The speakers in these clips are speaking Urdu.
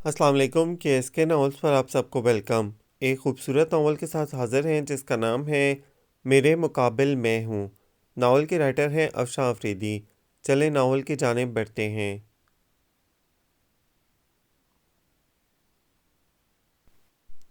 السلام علیکم کے ناولز پر آپ سب کو ویلکم۔ ایک خوبصورت ناول کے ساتھ حاضر ہیں جس کا نام ہے میرے مقابل میں ہوں۔ ناول کے رائٹر ہیں افشاں افریدی۔ چلیں ناول کی جانب بڑھتے ہیں۔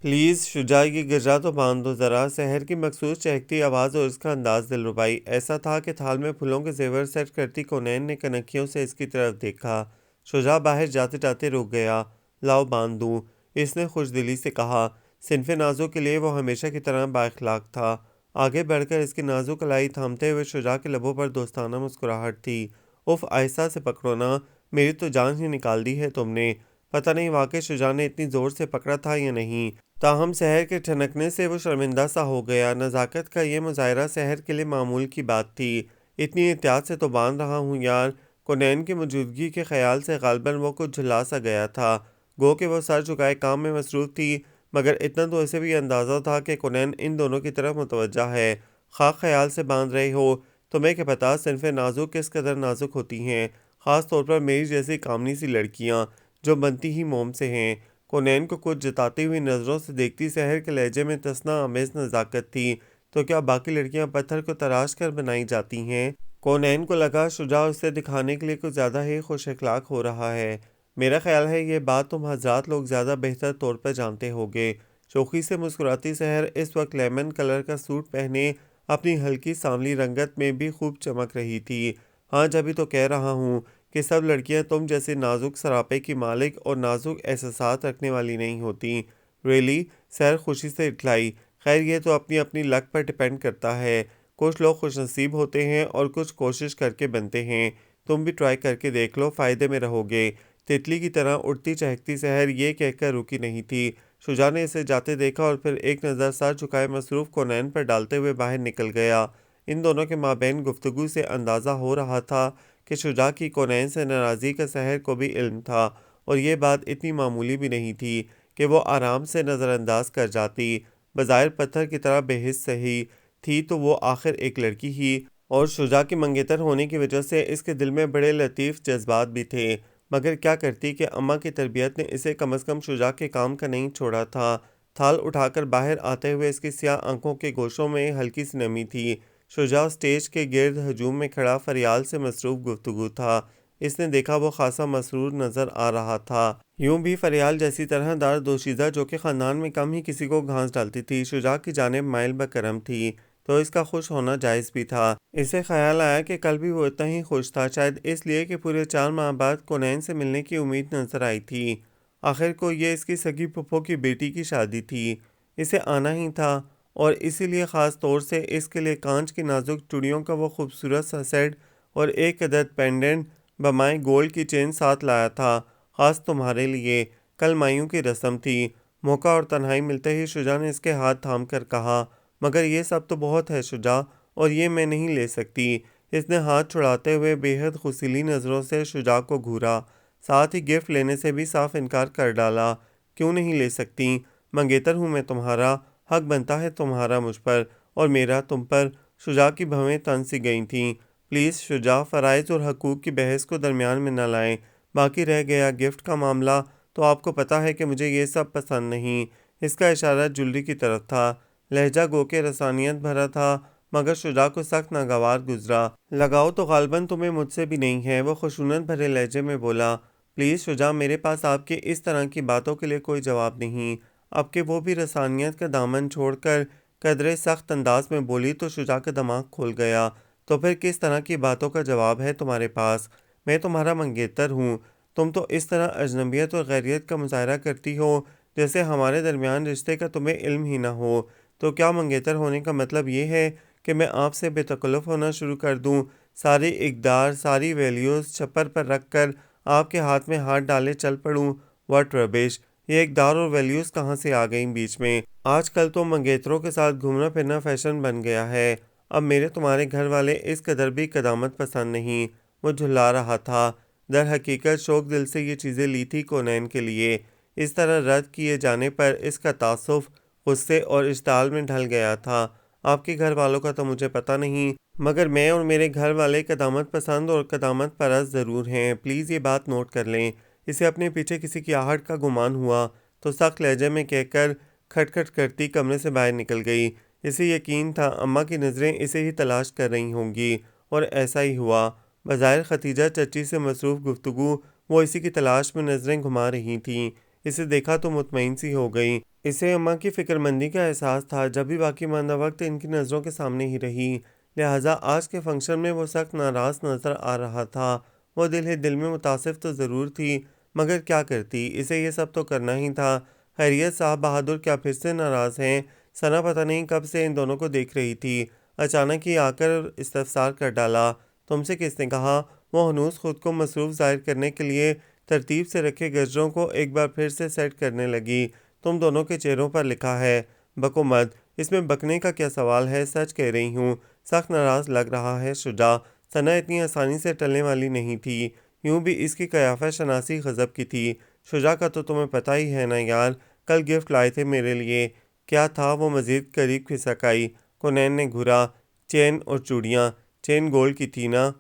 پلیز شجاع یہ گرجا تو باندھ دو ذرا، سحر کی مخصوص چہکتی آواز اور اس کا انداز دلربائی ایسا تھا کہ تھال میں پھولوں کے زیور سیٹ کرتی کونین نے کنکھیوں سے اس کی طرف دیکھا۔ شجاع باہر جاتے جاتے رک گیا۔ لاؤ باندھ دوں، اس نے خوش دلی سے کہا۔ صنف نازو کے لیے وہ ہمیشہ کی طرح با اخلاق تھا۔ آگے بڑھ کر اس کی نازک کلائی تھامتے ہوئے شجاع کے لبوں پر دوستانہ مسکراہٹ تھی۔ اف آہستہ سے پکڑو نا، میری تو جان ہی نکال دی ہے تم نے۔ پتہ نہیں واقعی شجاع نے اتنی زور سے پکڑا تھا یا نہیں، تاہم سحر کے ٹھنکنے سے وہ شرمندہ سا ہو گیا۔ نزاکت کا یہ مظاہرہ سحر کے لیے معمول کی بات تھی۔ اتنی احتیاط سے تو باندھ رہا ہوں یار۔ کونین کی موجودگی کے خیال سے غالباً وہ کچھ جھلا سا گیا تھا، گو کہ وہ سر جھکائے کام میں مصروف تھی، مگر اتنا تو اسے بھی اندازہ تھا کہ کونین ان دونوں کی طرف متوجہ ہے۔ خاک خیال سے باندھ رہے ہو، تمہیں کیا پتہ صنف نازک کس قدر نازک ہوتی ہیں، خاص طور پر میری جیسی کامنی سی لڑکیاں جو بنتی ہی موم سے ہیں۔ کونین کو کچھ جتاتی ہوئی نظروں سے دیکھتی سحر کے لہجے میں طسنا آمیز نزاکت تھی۔ تو کیا باقی لڑکیاں پتھر کو تراش کر بنائی جاتی ہیں؟ کونین کو لگا شجاع اسے دکھانے کے لیے کچھ زیادہ ہی خوش اخلاق ہو رہا ہے۔ میرا خیال ہے یہ بات تم حضرات لوگ زیادہ بہتر طور پر جانتے ہوگے۔ شوخی سے مسکراتی سحر اس وقت لیمن کلر کا سوٹ پہنے اپنی ہلکی سانولی رنگت میں بھی خوب چمک رہی تھی۔ ہاں جبھی تو کہہ رہا ہوں کہ سب لڑکیاں تم جیسے نازک سراپے کی مالک اور نازک احساسات رکھنے والی نہیں ہوتی۔ ریلی؟ سحر خوشی سے اٹھلائی۔ خیر یہ تو اپنی اپنی لک پر ڈیپینڈ کرتا ہے۔ کچھ لوگ خوش نصیب ہوتے ہیں اور کچھ کوشش کر کے بنتے ہیں۔ تم بھی ٹرائی کر کے دیکھ لو، فائدے میں رہو گے۔ تتلی کی طرح اڑتی چہکتی سحر یہ کہہ کر رکی نہیں تھی۔ شجاع نے اسے جاتے دیکھا اور پھر ایک نظر سر جھکائے مصروف کونین پر ڈالتے ہوئے باہر نکل گیا۔ ان دونوں کے مابین گفتگو سے اندازہ ہو رہا تھا کہ شجاع کی کونین سے ناراضی کا سحر کو بھی علم تھا، اور یہ بات اتنی معمولی بھی نہیں تھی کہ وہ آرام سے نظر انداز کر جاتی۔ بظاہر پتھر کی طرح بے حس سہی تھی تو وہ آخر ایک لڑکی ہی، اور شجاع کی منگیتر ہونے کی وجہ سے اس کے دل میں بڑے لطیف جذبات بھی تھے، مگر کیا کرتی کہ اماں کی تربیت نے اسے کم از کم شجاع کے کام کا نہیں چھوڑا تھا۔ تھال اٹھا کر باہر آتے ہوئے اس کی سیاہ آنکھوں کے گوشوں میں ہلکی سی نمی تھی۔ شجاع اسٹیج کے گرد ہجوم میں کھڑا فریال سے مصروف گفتگو تھا۔ اس نے دیکھا وہ خاصا مسرور نظر آ رہا تھا۔ یوں بھی فریال جیسی طرح دار دوشیزہ جو کہ خاندان میں کم ہی کسی کو گھانس ڈالتی تھی، شجاع کی جانب مائل بکرم تھی، تو اس کا خوش ہونا جائز بھی تھا۔ اسے خیال آیا کہ کل بھی وہ اتنا ہی خوش تھا، شاید اس لیے کہ پورے 4 ماہ بعد کونین سے ملنے کی امید نظر آئی تھی۔ آخر کو یہ اس کی سگی پھپھو کی بیٹی کی شادی تھی، اسے آنا ہی تھا، اور اسی لیے خاص طور سے اس کے لیے کانچ کی نازک چوڑیوں کا وہ خوبصورت سا سیٹ اور ایک عدد پینڈنٹ بمائے گولڈ کی چین ساتھ لایا تھا، خاص تمہارے لیے۔ کل مائیوں کی رسم تھی۔ موقع اور تنہائی ملتے ہی شجاع نے اس کے ہاتھ تھام کر کہا، مگر یہ سب تو بہت ہے شجاع، اور یہ میں نہیں لے سکتی۔ اس نے ہاتھ چھڑاتے ہوئے بے حد خوشیلی نظروں سے شجاع کو گھورا، ساتھ ہی گفٹ لینے سے بھی صاف انکار کر ڈالا۔ کیوں نہیں لے سکتی؟ منگیتر ہوں میں تمہارا، حق بنتا ہے تمہارا مجھ پر اور میرا تم پر۔ شجاع کی بھویں تن سی گئی تھیں۔ پلیز شجاع، فرائض اور حقوق کی بحث کو درمیان میں نہ لائیں۔ باقی رہ گیا گفٹ کا معاملہ، تو آپ کو پتہ ہے کہ مجھے یہ سب پسند نہیں۔ اس کا اشارہ جولری کی طرف تھا۔ لہجہ گو کہ رسانیت بھرا تھا، مگر شجاع کو سخت ناگوار گزرا۔ لگاؤ تو غالباً تمہیں مجھ سے بھی نہیں ہے، وہ خشونت بھرے لہجے میں بولا۔ پلیز شجاع، میرے پاس آپ کے اس طرح کی باتوں کے لیے کوئی جواب نہیں۔ اب کہ وہ بھی رسانیت کا دامن چھوڑ کر قدرے سخت انداز میں بولی تو شجاع کا دماغ کھل گیا۔ تو پھر کس طرح کی باتوں کا جواب ہے تمہارے پاس؟ میں تمہارا منگیتر ہوں، تم تو اس طرح اجنبیت اور غیریت کا مظاہرہ کرتی ہو جیسے ہمارے درمیان رشتے کا تمہیں علم ہی نہ ہو۔ تو کیا منگیتر ہونے کا مطلب یہ ہے کہ میں آپ سے بے تکلف ہونا شروع کر دوں، ساری اقدار، ساری ویلیوز چھپر پر رکھ کر آپ کے ہاتھ میں ہاتھ ڈالے چل پڑوں؟ واٹ ربش! یہ اقدار اور ویلیوز کہاں سے آ گئیں بیچ میں؟ آج کل تو منگیتروں کے ساتھ گھومنا پھرنا فیشن بن گیا ہے۔ اب میرے تمہارے گھر والے اس قدر بھی قدامت پسند نہیں۔ وہ جھلا رہا تھا۔ در حقیقت شوق دل سے یہ چیزیں لی تھی کونین کے لیے۔ اس طرح رد کیے جانے پر اس کا تعصب غصے اور اشتعال میں ڈھل گیا تھا۔ آپ کے گھر والوں کا تو مجھے پتہ نہیں، مگر میں اور میرے گھر والے قدامت پسند اور قدامت پرست ضرور ہیں، پلیز یہ بات نوٹ کر لیں۔ اسے اپنے پیچھے کسی کی آہٹ کا گمان ہوا تو سخت لہجے میں کہہ کر کھٹ کھٹ کرتی کمرے سے باہر نکل گئی۔ اسے یقین تھا اماں کی نظریں اسے ہی تلاش کر رہی ہوں گی، اور ایسا ہی ہوا۔ بظاہر ختیجہ چچی سے مصروف گفتگو وہ اسی کی تلاش میں نظریں گھما رہی تھیں۔ اسے دیکھا تو مطمئن سی ہو گئی۔ اسے اماں کی فکر مندی کا احساس تھا، جب بھی باقی ماندہ وقت ان کی نظروں کے سامنے ہی رہی، لہٰذا آج کے فنکشن میں وہ سخت ناراض نظر آ رہا تھا۔ وہ دل ہی دل میں متاسف تو ضرور تھی، مگر کیا کرتی، اسے یہ سب تو کرنا ہی تھا۔ خیریت صاحب بہادر کیا پھر سے ناراض ہیں؟ ثنا پتہ نہیں کب سے ان دونوں کو دیکھ رہی تھی، اچانک ہی آ کر استفسار کر ڈالا۔ تم سے کس نے کہا؟ وہ ہنوز خود کو مصروف ظاہر کرنے کے لیے ترتیب سے رکھے گجروں کو ایک بار پھر سے سیٹ کرنے لگی۔ تم دونوں کے چہروں پر لکھا ہے۔ بکو مت، اس میں بکنے کا کیا سوال ہے، سچ کہہ رہی ہوں۔ سخت ناراض لگ رہا ہے شجاع۔ ثنا اتنی آسانی سے ٹلنے والی نہیں تھی، یوں بھی اس کی قیافہ شناسی غضب کی تھی۔ شجاع کا تو تمہیں پتہ ہی ہے نا یار، کل گفٹ لائے تھے میرے لیے۔ کیا تھا؟ وہ مزید قریب کھسک آئی۔ کونین نے گھورا۔ چین اور چوڑیاں۔ چین گولڈ کی تھی نا؟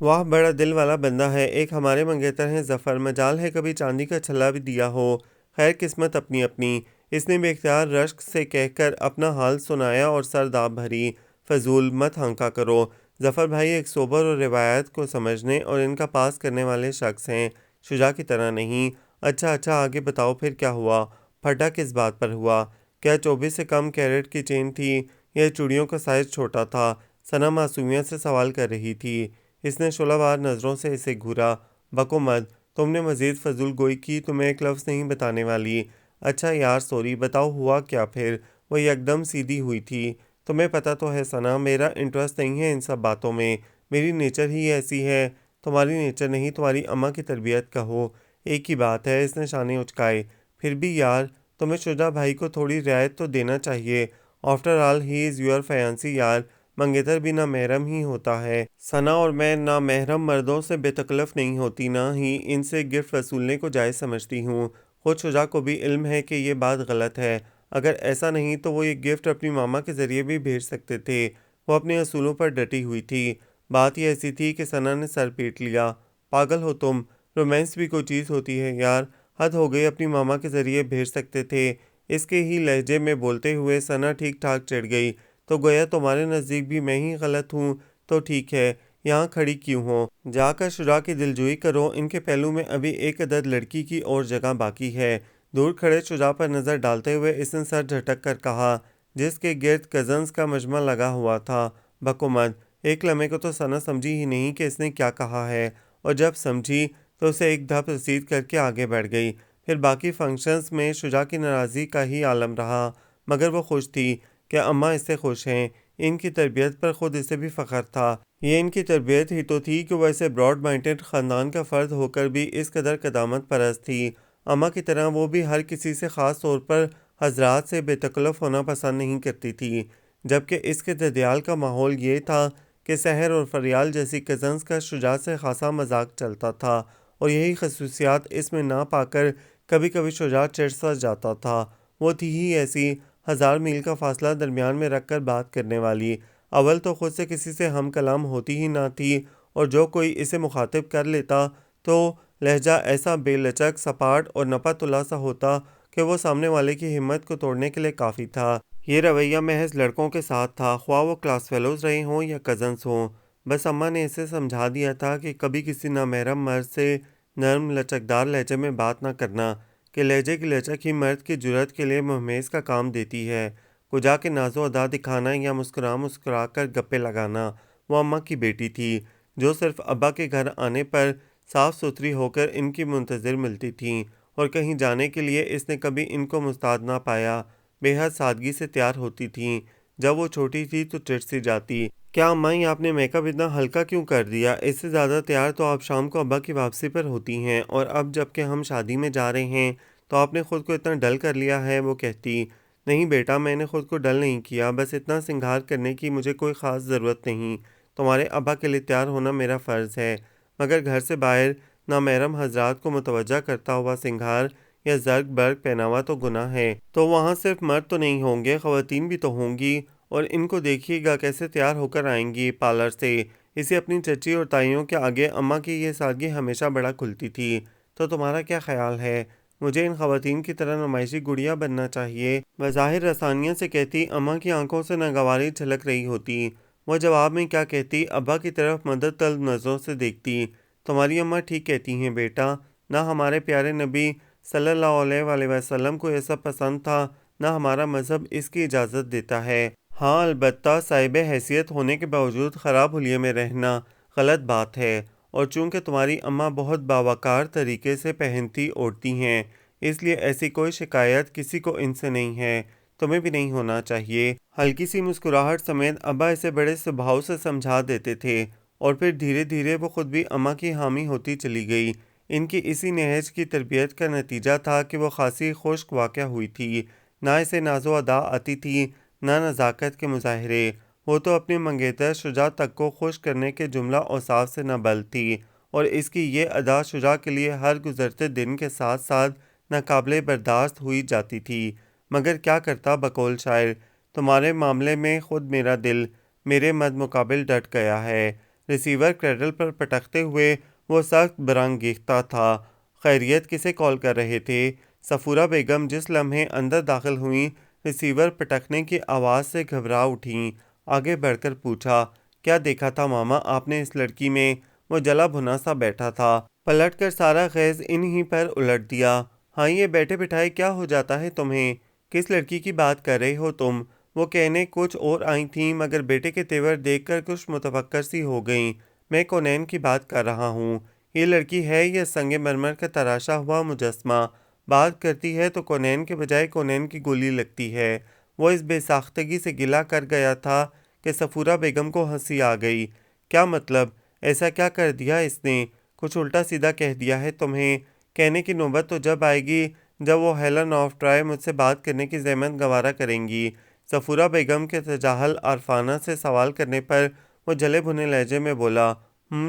واہ، بڑا دل والا بندہ ہے۔ ایک ہمارے منگیتر ہیں ظفر، مجال ہے کبھی چاندی کا چھلا بھی دیا ہو۔ خیر قسمت اپنی اپنی، اس نے بے اختیار رشک سے کہہ کر اپنا حال سنایا اور سر داب بھری۔ فضول مت ہانکا کرو۔ ظفر بھائی ایک سوبر اور روایات کو سمجھنے اور ان کا پاس کرنے والے شخص ہیں، شجاع کی طرح نہیں۔ اچھا آگے بتاؤ پھر کیا ہوا؟ پھٹا کس بات پر ہوا؟ کیا 24 سے کم کیرٹ کی چین تھی یا چوڑیوں کا سائز چھوٹا تھا؟ ثنا معصومیت سے سوال کر رہی تھی۔ اس نے شعلہ بار نظروں سے اسے گھورا۔ بکو مت، تم نے مزید فضول گوئی کی تو میں ایک لفظ نہیں بتانے والی۔ اچھا یار سوری، بتاؤ ہوا کیا پھر؟ وہ یکدم سیدھی ہوئی تھی۔ تمہیں پتہ تو ہے ثنا، میرا انٹرسٹ نہیں ہے ان سب باتوں میں، میری نیچر ہی ایسی ہے۔ تمہاری نیچر نہیں، تمہاری اماں کی تربیت کہو، ایک ہی بات ہے۔ اس نے شانے اچکائے۔ پھر بھی یار، تمہیں شجاع بھائی کو تھوڑی رعایت تو دینا چاہیے۔ After all he is your fiancee یار، منگیتر بھی نامحرم ہی ہوتا ہے۔ ثنا اور میں نامحرم مردوں سے بے تکلف نہیں ہوتی، نہ ہی ان سے گفٹ وصولنے کو جائز سمجھتی ہوں۔ خود شجاع کو بھی علم ہے کہ یہ بات غلط ہے۔ اگر ایسا نہیں تو وہ یہ گفٹ اپنی ماما کے ذریعے بھی بھیج سکتے تھے۔ وہ اپنے اصولوں پر ڈٹی ہوئی تھی۔ بات ہی ایسی تھی کہ ثنا نے سر پیٹ لیا۔ پاگل ہو تم، رومانس بھی کوئی چیز ہوتی ہے یار، حد ہو گئی، اپنی ماما کے ذریعے بھیج سکتے تھے۔ اس کے ہی لہجے میں بولتے ہوئے ثنا ٹھیک ٹھاک چڑھ گئی۔ تو گویا تمہارے نزدیک بھی میں ہی غلط ہوں، تو ٹھیک ہے، یہاں کھڑی کیوں ہو؟ جا کر شجاع کی دلجوئی کرو، ان کے پہلو میں ابھی ایک عدد لڑکی کی اور جگہ باقی ہے۔ دور کھڑے شجاع پر نظر ڈالتے ہوئے اس نے سر جھٹک کر کہا، جس کے گرد کزنز کا مجمع لگا ہوا تھا۔ بکو مت، ایک لمحے کو تو ثنا سمجھی ہی نہیں کہ اس نے کیا کہا ہے، اور جب سمجھی تو اسے ایک دھپ رسید کر کے آگے بڑھ گئی۔ پھر باقی فنکشنز میں شجاع کی ناراضی کا ہی عالم رہا، مگر وہ خوش تھی کہ اماں اس سے خوش ہیں۔ ان کی تربیت پر خود اسے بھی فخر تھا۔ یہ ان کی تربیت ہی تو تھی کہ وہ ایسے براڈ مائنڈڈ خاندان کا فرد ہو کر بھی اس قدر قدامت پرست تھی۔ اماں کی طرح وہ بھی ہر کسی سے، خاص طور پر حضرات سے بے تکلف ہونا پسند نہیں کرتی تھی، جبکہ اس کے ددیال کا ماحول یہ تھا کہ سحر اور فریال جیسی کزنز کا شجاع سے خاصا مذاق چلتا تھا، اور یہی خصوصیات اس میں نہ پا کر کبھی کبھی شجاع چڑ سا جاتا تھا۔ وہ تھی ہی ایسی، 1000 میل کا فاصلہ درمیان میں رکھ کر بات کرنے والی۔ اول تو خود سے کسی سے ہم کلام ہوتی ہی نہ تھی، اور جو کوئی اسے مخاطب کر لیتا تو لہجہ ایسا بے لچک، سپاٹ اور نپا تلا سا ہوتا کہ وہ سامنے والے کی ہمت کو توڑنے کے لیے کافی تھا۔ یہ رویہ محض لڑکوں کے ساتھ تھا، خواہ وہ کلاس فیلوز رہے ہوں یا کزنز ہوں۔ بس اماں نے اسے سمجھا دیا تھا کہ کبھی کسی نامحرم مرد سے نرم لچکدار لہجے میں بات نہ کرنا، کہ لہجے کی لچک ہی مرد کی جرأت کے لیے مہمیز کا کام دیتی ہے۔ کجا کے ناز و ادا دکھانا یا مسکرا کر گپے لگانا۔ وہ اماں کی بیٹی تھی، جو صرف ابا کے گھر آنے پر صاف ستھری ہو کر ان کی منتظر ملتی تھیں، اور کہیں جانے کے لیے اس نے کبھی ان کو مستعد نہ پایا۔ بے حد سادگی سے تیار ہوتی تھیں۔ جب وہ چھوٹی تھی تو چڑ سی جاتی، کیا اماں آپ نے میک اپ اتنا ہلکا کیوں کر دیا؟ اس سے زیادہ تیار تو آپ شام کو ابا کی واپسی پر ہوتی ہیں، اور اب جب کہ ہم شادی میں جا رہے ہیں تو آپ نے خود کو اتنا ڈل کر لیا ہے۔ وہ کہتی، نہیں بیٹا، میں نے خود کو ڈل نہیں کیا، بس اتنا سنگھار کرنے کی مجھے کوئی خاص ضرورت نہیں۔ تمہارے ابا کے لیے تیار ہونا میرا فرض ہے، مگر گھر سے باہر نامحرم حضرات کو متوجہ کرتا ہوا سنگھار یا زرق برق پہناوا تو گناہ ہے۔ تو وہاں صرف مرد تو نہیں ہوں گے، خواتین بھی تو ہوں گی، اور ان کو دیکھیے گا کیسے تیار ہو کر آئیں گی پارلر سے۔ اسے اپنی چچی اور تائیوں کے آگے اماں کی یہ سادگی ہمیشہ بڑا کھلتی تھی۔ تو تمہارا کیا خیال ہے؟ مجھے ان خواتین کی طرح نمائشی گڑیا بننا چاہیے۔ بظاہر رسانیہ سے کہتی، اماں کی آنکھوں سے ناگواری جھلک رہی ہوتی۔ وہ جواب میں کیا کہتی؟ ابا کی طرف مدد طلب نظروں سے دیکھتی۔ تمہاری اماں ٹھیک کہتی ہیں بیٹا، نہ ہمارے پیارے نبی صلی اللہ علیہ وآلہ وسلم کو یہ سب پسند تھا، نہ ہمارا مذہب اس کی اجازت دیتا ہے۔ ہاں البتہ صاحب حیثیت ہونے کے باوجود خراب حلیے میں رہنا غلط بات ہے، اور چونکہ تمہاری اماں بہت باوقار طریقے سے پہنتی اوڑھتی ہیں، اس لیے ایسی کوئی شکایت کسی کو ان سے نہیں ہے، تمہیں بھی نہیں ہونا چاہیے۔ ہلکی سی مسکراہٹ سمیت ابا اسے بڑے سبھاؤ سے سمجھا دیتے تھے، اور پھر دھیرے دھیرے وہ خود بھی اماں کی حامی ہوتی چلی گئی۔ ان کی اسی نہج کی تربیت کا نتیجہ تھا کہ وہ خاصی خشک واقع ہوئی تھی۔ نہ اسے ناز و ادا آتی تھی، نہ نزاکت کے مظاہرے۔ وہ تو اپنے منگیتر شجاع تک کو خوش کرنے کے جملہ اوصاف سے نہ بلد تھی، اور اس کی یہ ادا شجاع کے لیے ہر گزرتے دن کے ساتھ ساتھ ناقابل برداشت ہوئی جاتی تھی۔ مگر کیا کرتا بقول شاعر، تمہارے معاملے میں خود میرا دل میرے مد مقابل ڈٹ گیا ہے۔ ریسیور کریڈل پر پٹکتے ہوئے وہ سخت برانگیختہ تھا۔ خیریت، کسے کال کر رہے تھے؟ صفورہ بیگم جس لمحے اندر داخل ہوئیں، ریسیور پٹکنے کی آواز سے گھبرا اٹھیں۔ آگے بڑھ کر پوچھا، کیا دیکھا تھا ماما آپ نے اس لڑکی میں؟ وہ جلا بھنا سا بیٹھا تھا۔ پلٹ کر سارا خیز انہی پر الٹ دیا۔ ہاں یہ بیٹھے بٹھائے کیا ہو جاتا ہے تمہیں؟ کس لڑکی کی بات کر رہے ہو تم؟ وہ کہنے کچھ اور آئی تھیں، مگر بیٹے کے تیور دیکھ کر کچھ متفکر سی ہو گئیں۔ میں کونین کی بات کر رہا ہوں۔ یہ لڑکی ہے یہ سنگ مرمر کا تراشا ہوا مجسمہ، بات کرتی ہے تو کونین کے بجائے کونین کی گولی لگتی ہے۔ وہ اس بے ساختگی سے گلہ کر گیا تھا کہ صفورہ بیگم کو ہنسی آ گئی۔ کیا مطلب؟ ایسا کیا کر دیا اس نے؟ کچھ الٹا سیدھا کہہ دیا ہے تمہیں؟ کہنے کی نوبت تو جب آئے گی جب وہ ہیلن آف ٹرائی مجھ سے بات کرنے کی زحمت گوارا کریں گی۔ صفورہ بیگم کے تجاہل عارفانہ سے سوال کرنے پر وہ جلے بھنے لہجے میں بولا،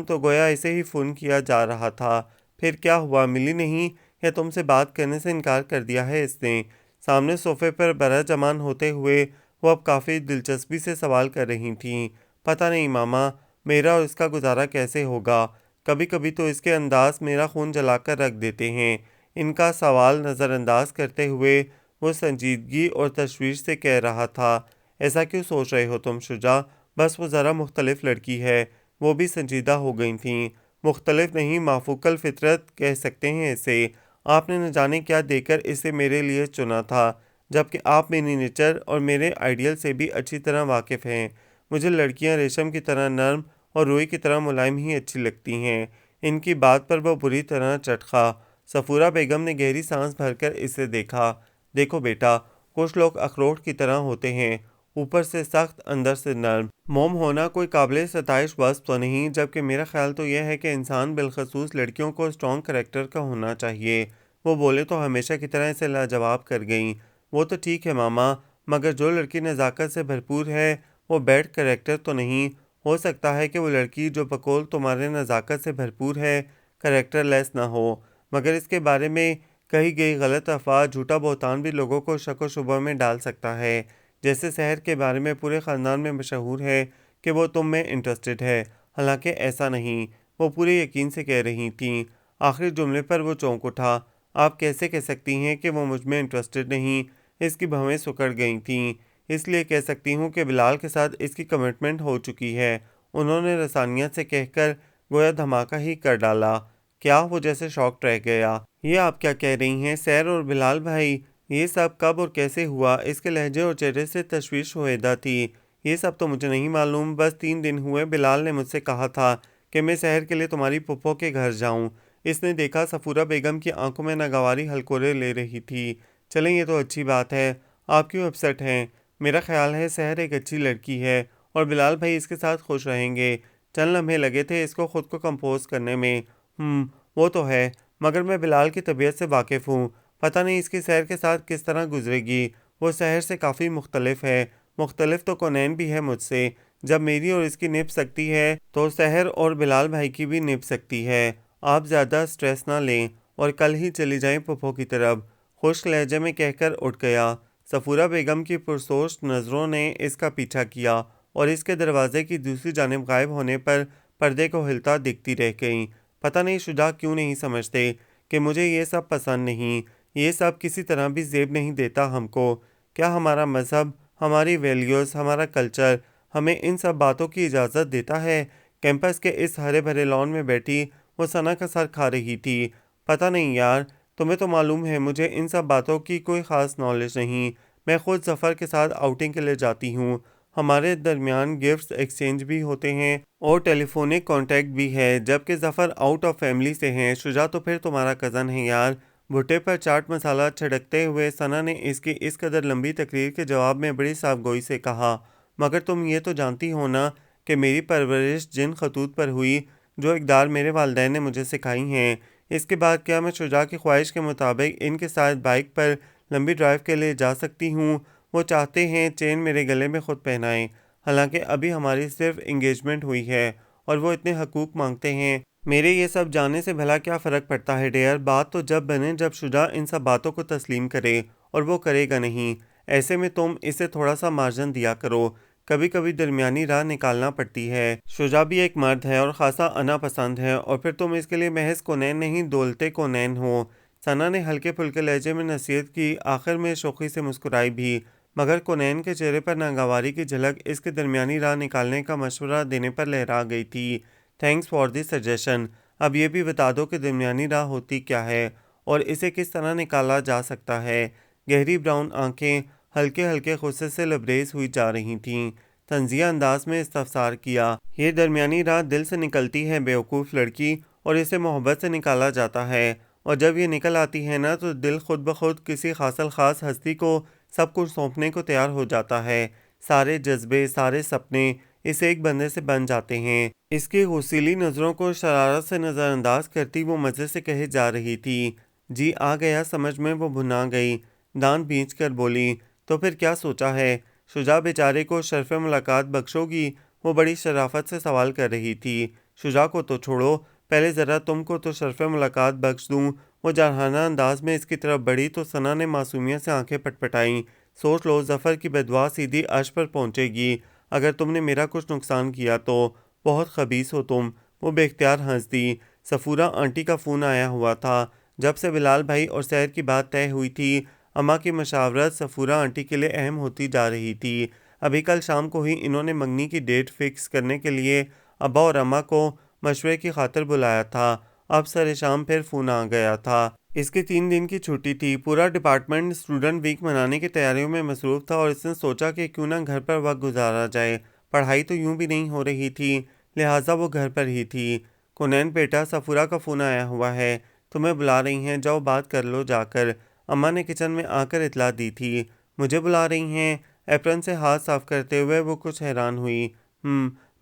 تو گویا اسے ہی فون کیا جا رہا تھا۔ پھر کیا ہوا، ملی نہیں، یا تم سے بات کرنے سے انکار کر دیا ہے اس نے؟ سامنے صوفے پر براجمان ہوتے ہوئے وہ اب کافی دلچسپی سے سوال کر رہی تھیں۔ پتہ نہیں ماما، میرا اور اس کا گزارا کیسے ہوگا؟ کبھی کبھی تو اس کے انداز میرا خون جلا کر رکھ دیتے ہیں۔ ان کا سوال نظر انداز کرتے ہوئے وہ سنجیدگی اور تشویش سے کہہ رہا تھا، ایسا کیوں سوچ رہے ہو تم شجاع؟ بس وہ ذرا مختلف لڑکی ہے۔ وہ بھی سنجیدہ ہو گئی تھیں۔ مختلف نہیں، مافوق الفطرت کہہ سکتے ہیں اسے۔ آپ نے نہ جانے کیا دے کر اسے میرے لیے چنا تھا، جبکہ آپ میری نیچر اور میرے آئیڈیل سے بھی اچھی طرح واقف ہیں۔ مجھے لڑکیاں ریشم کی طرح نرم اور روئی کی طرح ملائم ہی اچھی لگتی ہیں۔ ان کی بات پر وہ بری طرح چٹخا۔ صفورہ بیگم نے گہری سانس بھر کر اسے دیکھا۔ دیکھو بیٹا، کچھ لوگ اخروٹ کی طرح ہوتے ہیں، اوپر سے سخت اندر سے نرم۔ موم ہونا کوئی قابل ستائش وصف تو نہیں، جبکہ میرا خیال تو یہ ہے کہ انسان بالخصوص لڑکیوں کو اسٹرانگ کریکٹر کا ہونا چاہیے۔ وہ بولے تو ہمیشہ کی طرح اسے لاجواب کر گئیں۔ وہ تو ٹھیک ہے ماما، مگر جو لڑکی نزاکت سے بھرپور ہے وہ بیڈ کریکٹر تو نہیں۔ ہو سکتا ہے کہ وہ لڑکی جو بقول تمہارے نزاکت سے بھرپور ہے کریکٹر لیس نہ ہو، مگر اس کے بارے میں کہی گئی غلط افواہ، جھوٹا بہتان بھی لوگوں کو شک و شبہ میں ڈال سکتا ہے۔ جیسے سحر کے بارے میں پورے خاندان میں مشہور ہے کہ وہ تم میں انٹرسٹڈ ہے، حالانکہ ایسا نہیں۔ وہ پورے یقین سے کہہ رہی تھیں۔ آخری جملے پر وہ چونک اٹھا۔ آپ کیسے کہہ سکتی ہیں کہ وہ مجھ میں انٹرسٹڈ نہیں؟ اس کی بھویں سکڑ گئی تھیں۔ اس لیے کہہ سکتی ہوں کہ بلال کے ساتھ اس کی کمٹمنٹ ہو چکی ہے۔ انہوں نے رسانیات سے کہہ کر گویا دھماکہ ہی کر ڈالا۔ کیا؟ وہ جیسے شاکڈ رہ گیا۔ یہ آپ کیا کہہ رہی ہیں سیر اور بلال بھائی؟ یہ سب کب اور کیسے ہوا؟ اس کے لہجے اور چہرے سے تشویش ہویدہ تھی۔ یہ سب تو مجھے نہیں معلوم، بس 3 دن ہوئے بلال نے مجھ سے کہا تھا کہ میں سحر کے لیے تمہاری پھپھو کے گھر جاؤں۔ اس نے دیکھا صفورہ بیگم کی آنکھوں میں ناگواری ہلکورے لے رہی تھی۔ چلیں یہ تو اچھی بات ہے، آپ کیوں اپسٹ ہیں؟ میرا خیال ہے سحر ایک اچھی لڑکی ہے، اور بلال بھائی اس کے ساتھ خوش رہیں گے۔ چند لمحے لگے تھے اس کو خود کو کمپوز کرنے میں۔ وہ تو ہے، مگر میں بلال کی طبیعت سے واقف ہوں، پتہ نہیں اس کی سحر کے ساتھ کس طرح گزرے گی۔ وہ سحر سے کافی مختلف ہے۔ مختلف تو کونین بھی ہے مجھ سے۔ جب میری اور اس کی نبھ سکتی ہے تو سحر اور بلال بھائی کی بھی نبھ سکتی ہے۔ آپ زیادہ سٹریس نہ لیں اور کل ہی چلی جائیں پھپھو کی طرف، خشک لہجے میں کہہ کر اٹھ گیا۔ صفورہ بیگم کی پرسوچ نظروں نے اس کا پیچھا کیا اور اس کے دروازے کی دوسری جانب غائب ہونے پر پردے کو ہلتا دیکھتی رہ گئیں۔ پتہ نہیں شجاع کیوں نہیں سمجھتے کہ مجھے یہ سب پسند نہیں، یہ سب کسی طرح بھی زیب نہیں دیتا ہم کو۔ کیا ہمارا مذہب، ہماری ویلیوز، ہمارا کلچر ہمیں ان سب باتوں کی اجازت دیتا ہے؟ کیمپس کے اس ہرے بھرے لان میں بیٹھی وہ ثنا کا سر کھا رہی تھی۔ پتہ نہیں یار، تمہیں تو معلوم ہے مجھے ان سب باتوں کی کوئی خاص نالج نہیں۔ میں خود ظفر کے ساتھ آؤٹنگ کے لیے جاتی ہوں، ہمارے درمیان گفٹس ایکسچینج بھی ہوتے ہیں اور ٹیلی فونک کانٹیکٹ بھی ہے، جبکہ ظفر آؤٹ آف فیملی سے ہیں۔ شجاع تو پھر تمہارا کزن ہے یار۔ بھٹے پر چاٹ مسالہ چھڑکتے ہوئے ثنا نے اس کی اس قدر لمبی تقریر کے جواب میں بڑی صاف گوئی سے کہا، مگر تم یہ تو جانتی ہو نا کہ میری پرورش جن خطوط پر ہوئی، جو اقدار میرے والدین نے مجھے سکھائی ہیں۔ اس کے بعد کیا میں شجاع کی خواہش کے مطابق ان کے ساتھ بائک پر لمبی ڈرائیو کے لیے جا سکتی ہوں؟ وہ چاہتے ہیں چین میرے گلے میں خود پہنائیں، حالانکہ ابھی ہماری صرف انگیجمنٹ ہوئی ہے، اور وہ اتنے حقوق مانگتے ہیں۔ میرے یہ سب جانے سے بھلا کیا فرق پڑتا ہے ڈیئر؟ بات تو جب بنے جب شجاع ان سب باتوں کو تسلیم کرے، اور وہ کرے گا نہیں۔ ایسے میں تم اسے تھوڑا سا مارجن دیا کرو، کبھی کبھی درمیانی راہ نکالنا پڑتی ہے۔ شجاع بھی ایک مرد ہے اور خاصا انا پسند ہے، اور پھر تم اس کے لیے محض کونین نہیں دولتے کونین ہو۔ ثنا نے ہلکے پھلکے لہجے میں نصیحت کی، آخر میں شوخی سے مسکرائی بھی، مگر کونین کے چہرے پر ناگواری کی جھلک اس کے درمیانی راہ نکالنے کا مشورہ دینے پر لہرا گئی تھی۔ Thanks for the suggestion. اب یہ بھی بتا دو کہ درمیانی راہ ہوتی کیا ہے اور اسے کس طرح نکالا جا سکتا ہے؟ گہری براؤن آنکھیں ہلکے ہلکے غصے سے لبریز ہوئی جا رہی تھیں۔ طنزیہ انداز میں استفسار کیا، یہ درمیانی راہ دل سے نکلتی ہے بیوقوف لڑکی، اور اسے محبت سے نکالا جاتا ہے، اور جب یہ نکل آتی ہے نا تو دل خود بخود کسی خاص الخاص ہستی کو سب کچھ سونپنے کو تیار ہو جاتا ہے۔ سارے جذبے، سارے سپنے اس ایک بندے سے بن جاتے ہیں۔ اس کی غصیلی نظروں کو شرارت سے نظر انداز کرتی وہ مزے سے کہے جا رہی تھی، جی آ گیا سمجھ میں۔ وہ بھنا گئی، دانت بھینچ کر بولی، تو پھر کیا سوچا ہے؟ شجاع بیچارے کو شرف ملاقات بخشو گی؟ وہ بڑی شرافت سے سوال کر رہی تھی۔ شجاع کو تو چھوڑو، پہلے ذرا تم کو تو شرف ملاقات بخش دوں۔ وہ جارحانہ انداز میں اس کی طرف بڑھی تو ثنا نے معصومیت سے آنکھیں پٹپٹائیں۔ سوچ لو، ظفر کی بددعا سیدھی عرش پر پہنچے گی اگر تم نے میرا کچھ نقصان کیا تو۔ بہت خبیث ہو تم۔ وہ بے اختیار ہنس دی۔ صفورہ آنٹی کا فون آیا ہوا تھا۔ جب سے بلال بھائی اور سحر کی بات طے ہوئی تھی، اماں کی مشاورت صفورہ آنٹی کے لیے اہم ہوتی جا رہی تھی۔ ابھی کل شام کو ہی انہوں نے منگنی کی ڈیٹ فکس کرنے کے لیے ابا اور اماں کو مشورے کی خاطر بلایا تھا۔ اب سر شام پھر فون آ گیا تھا۔ اس کی 3 دن کی چھٹی تھی۔ پورا ڈپارٹمنٹ اسٹوڈنٹ ویک منانے کی تیاریوں میں مصروف تھا، اور اس نے سوچا کہ کیوں نہ گھر پر وقت گزارا جائے۔ پڑھائی تو یوں بھی نہیں ہو رہی تھی، لہٰذا وہ گھر پر ہی تھی۔ کونین بیٹا، صفورہ کا فون آیا ہوا ہے، تمہیں بلا رہی ہیں، جاؤ بات کر لو جا کر۔ اماں نے کچن میں آ کر اطلاع دی تھی۔ مجھے بلا رہی ہیں؟ ایپرن سے ہاتھ صاف کرتے ہوئے وہ کچھ حیران ہوئی۔